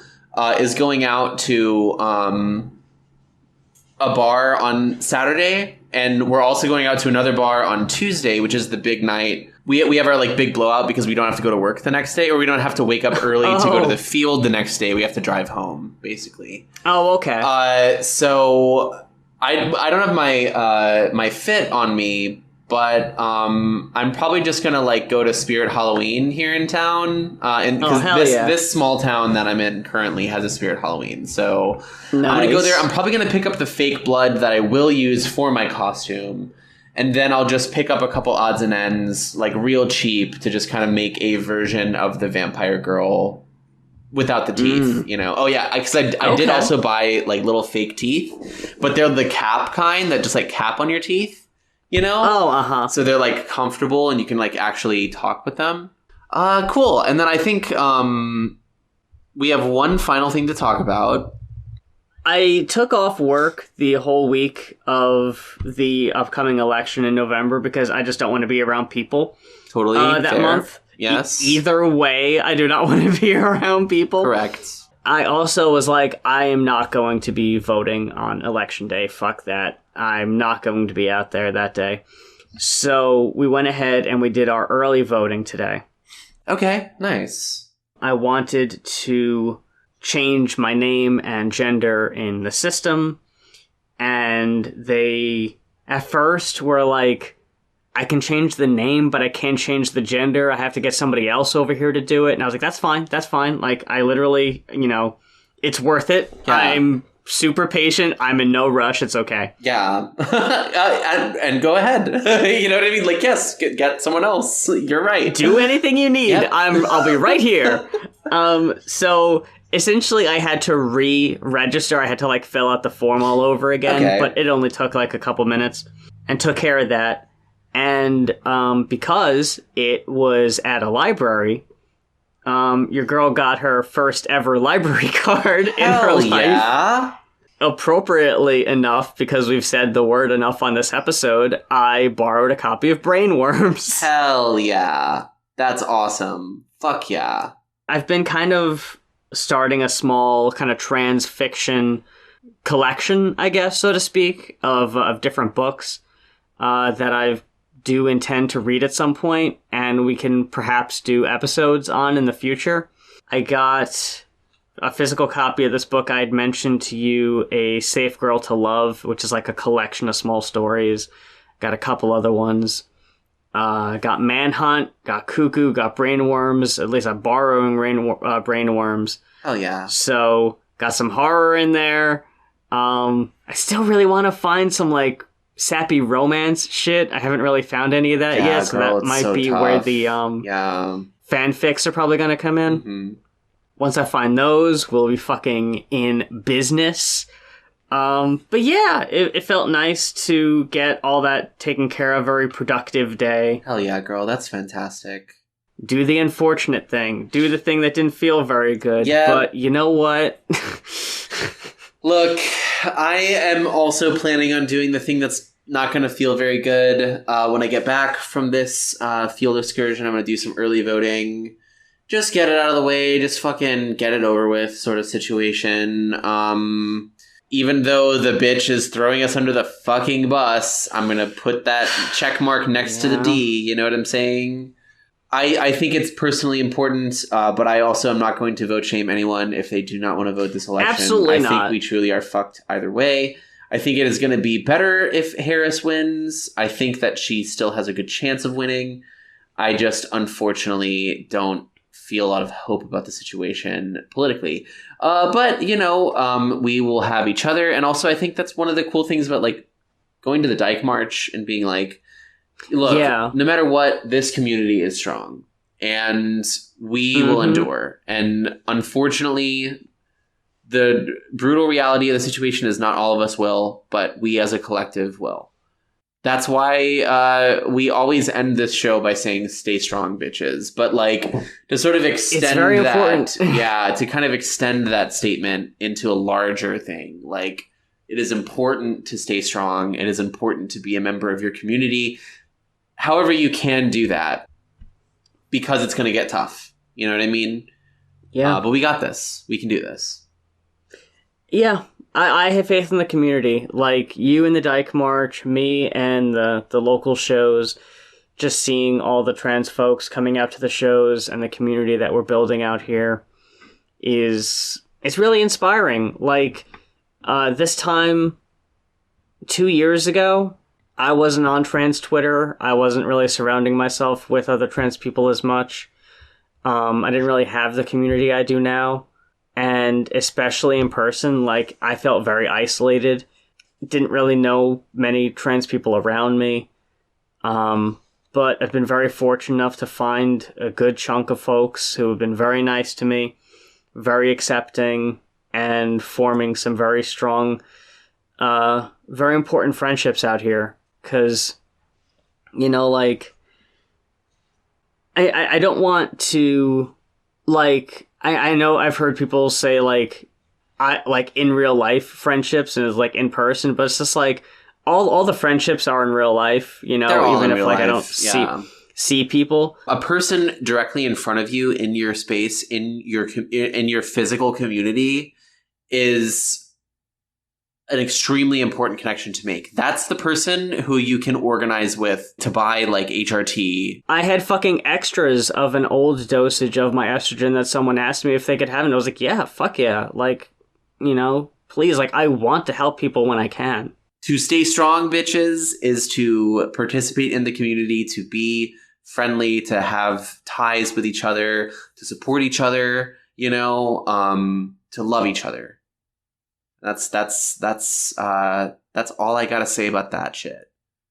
is going out to a bar on Saturday, and we're also going out to another bar on Tuesday, which is the big night. We have our like big blowout because we don't have to go to work the next day, or we don't have to wake up early to go to the field the next day. We have to drive home, basically. Oh, okay. So I don't have my my fit on me, but I'm probably just gonna like go to Spirit Halloween here in town, and because this small town that I'm in currently has a Spirit Halloween, so I'm gonna go there. I'm probably gonna pick up the fake blood that I will use for my costume, and then I'll just pick up a couple odds and ends, like real cheap, to just kind of make a version of the vampire girl without the teeth, you know. Oh yeah, because I did also buy like little fake teeth, but they're the cap kind that just like cap on your teeth. You know? Oh, So they're like comfortable and you can like actually talk with them. Cool. And then I think we have one final thing to talk about. I took off work the whole week of the upcoming election in November because I just don't want to be around people. Totally. That fair. month. Yes. Either way, I do not want to be around people. Correct. I also was like, I am not going to be voting on election day. Fuck that. I'm not going to be out there that day. So we went ahead and we did our early voting today. Okay, nice. I wanted to change my name and gender in the system. And they, at first, were like, I can change the name, but I can't change the gender. I have to get somebody else over here to do it. And I was like, that's fine. Like, I literally, you know, it's worth it. Yeah. I'm super patient. I'm in no rush. It's okay. Yeah. and go ahead. You know what I mean? Like, yes, get someone else. You're right. Do anything you need. Yep. I'll be right here. So essentially I had to re-register. I had to like fill out the form all over again, but it only took like a couple minutes and took care of that. And because it was at a library, your girl got her first ever library card in her life. Yeah. Appropriately enough, because we've said the word enough on this episode, I borrowed a copy of Brainworms. Hell yeah. That's awesome. Fuck yeah. I've been kind of starting a small kind of trans fiction collection, I guess, so to speak, of different books that I do intend to read at some point, and we can perhaps do episodes on in the future. I got a physical copy of this book I had mentioned to you, A Safe Girl to Love, which is like a collection of small stories. Got a couple other ones. Got Manhunt, got Cuckoo, got Brainworms. At least I'm borrowing Brainworms. Oh yeah. So got some horror in there. I still really want to find some like sappy romance shit. I haven't really found any of that yet, so that might be tough. Where the fanfics are probably going to come in. Mm-hmm. Once I find those, we'll be fucking in business. But yeah, it felt nice to get all that taken care of. Very productive day. Hell yeah, girl. That's fantastic. Do the unfortunate thing. Do the thing that didn't feel very good. Yeah. But you know what? Look, I am also planning on doing the thing that's not going to feel very good. When I get back from this field excursion, I'm going to do some early voting. Just get it out of the way. Just fucking get it over with sort of situation. Even though the bitch is throwing us under the fucking bus, I'm going to put that check mark next to the D. You know what I'm saying? I think it's personally important, but I also am not going to vote shame anyone if they do not want to vote this election. Absolutely not. I think we truly are fucked either way. I think it is going to be better if Harris wins. I think that she still has a good chance of winning. I just unfortunately don't feel a lot of hope about the situation politically. But, you know, we will have each other. And also, I think that's one of the cool things about, like, going to the Dyke March and being like, look, no matter what, this community is strong. And we will endure. And unfortunately, the brutal reality of the situation is not all of us will, but we as a collective will. That's why we always end this show by saying "Stay strong, bitches." But like to sort of extend it's very that, important. to kind of extend that statement into a larger thing. Like it is important to stay strong. It is important to be a member of your community. However, you can do that because it's going to get tough. You know what I mean? Yeah. But we got this. We can do this. Yeah. I have faith in the community, like you in the Dyke March, me and the local shows, just seeing all the trans folks coming out to the shows and the community that we're building out here it's really inspiring. Like, this time 2 years ago, I wasn't on trans Twitter. I wasn't really surrounding myself with other trans people as much. I didn't really have the community I do now. And especially in person, like, I felt very isolated. Didn't really know many trans people around me. But I've been very fortunate enough to find a good chunk of folks who have been very nice to me, very accepting, and forming some very strong, very important friendships out here. Because, you know, like, I don't want to, like, I know I've heard people say, like, in real life friendships and it's like in person, but it's just like, all the friendships are in real life, you know, even if like life. I don't see people. A person directly in front of you in your space, in your physical community is an extremely important connection to make. That's the person who you can organize with to buy like HRT. I had fucking extras of an old dosage of my estrogen that someone asked me if they could have, and I was like, yeah, fuck yeah. Like, you know, please, like, I want to help people when I can. To stay strong, bitches, is to participate in the community, to be friendly, to have ties with each other, to support each other, you know, to love each other. That's all I gotta say about that shit.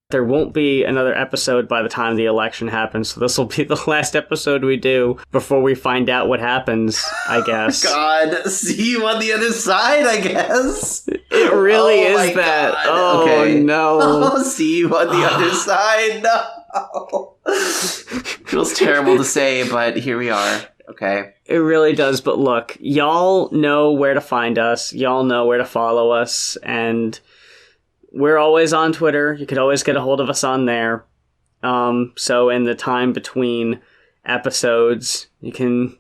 There won't be another episode by the time the election happens, so this will be the last episode we do before we find out what happens, I guess. God, see you on the other side, I guess. It really is that. God. Oh, okay. No. Oh, see you on the other side. No. Feels terrible to say, but here we are. Okay. It really does, but look, y'all know where to find us. Y'all know where to follow us, and we're always on Twitter. You could always get a hold of us on there. So in the time between episodes, you can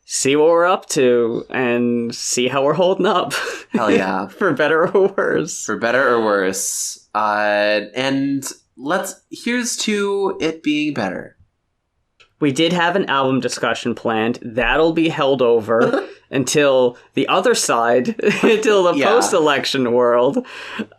see what we're up to and see how we're holding up. Hell yeah. For better or worse. For better or worse. And here's to it being better. We did have an album discussion planned. That'll be held over until the other side, until the post-election world.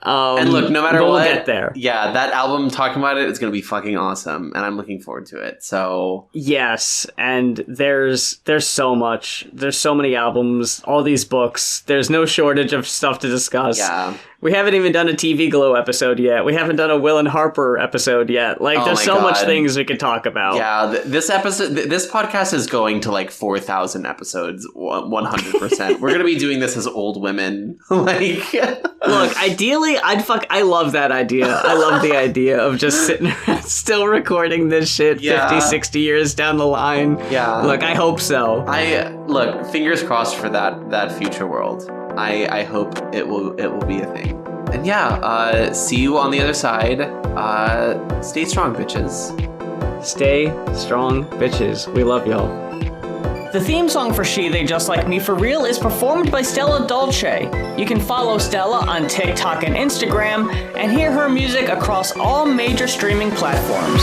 And look, no matter what, we'll get there. Yeah, that album, talking about it, is going to be fucking awesome, and I'm looking forward to it. So yes, and there's so much. There's so many albums, all these books. There's no shortage of stuff to discuss. Yeah. We haven't even done a TV Glow episode yet. We haven't done a Will and Harper episode yet. Like, there's so much things we could talk about. Yeah, this podcast is going to like 4,000 episodes, 100%. We're gonna be doing this as old women. Like, look, ideally, I love that idea. I love the idea of just sitting around, still recording this shit 50, 60 years down the line. Yeah. Look, I hope so. Look, fingers crossed for that future world. I hope it will be a thing. And yeah, see you on the other side. Stay strong, bitches. Stay strong, bitches. We love y'all. The theme song for She, They Just Like Me For Real is performed by Stella Dolce. You can follow Stella on TikTok and Instagram and hear her music across all major streaming platforms.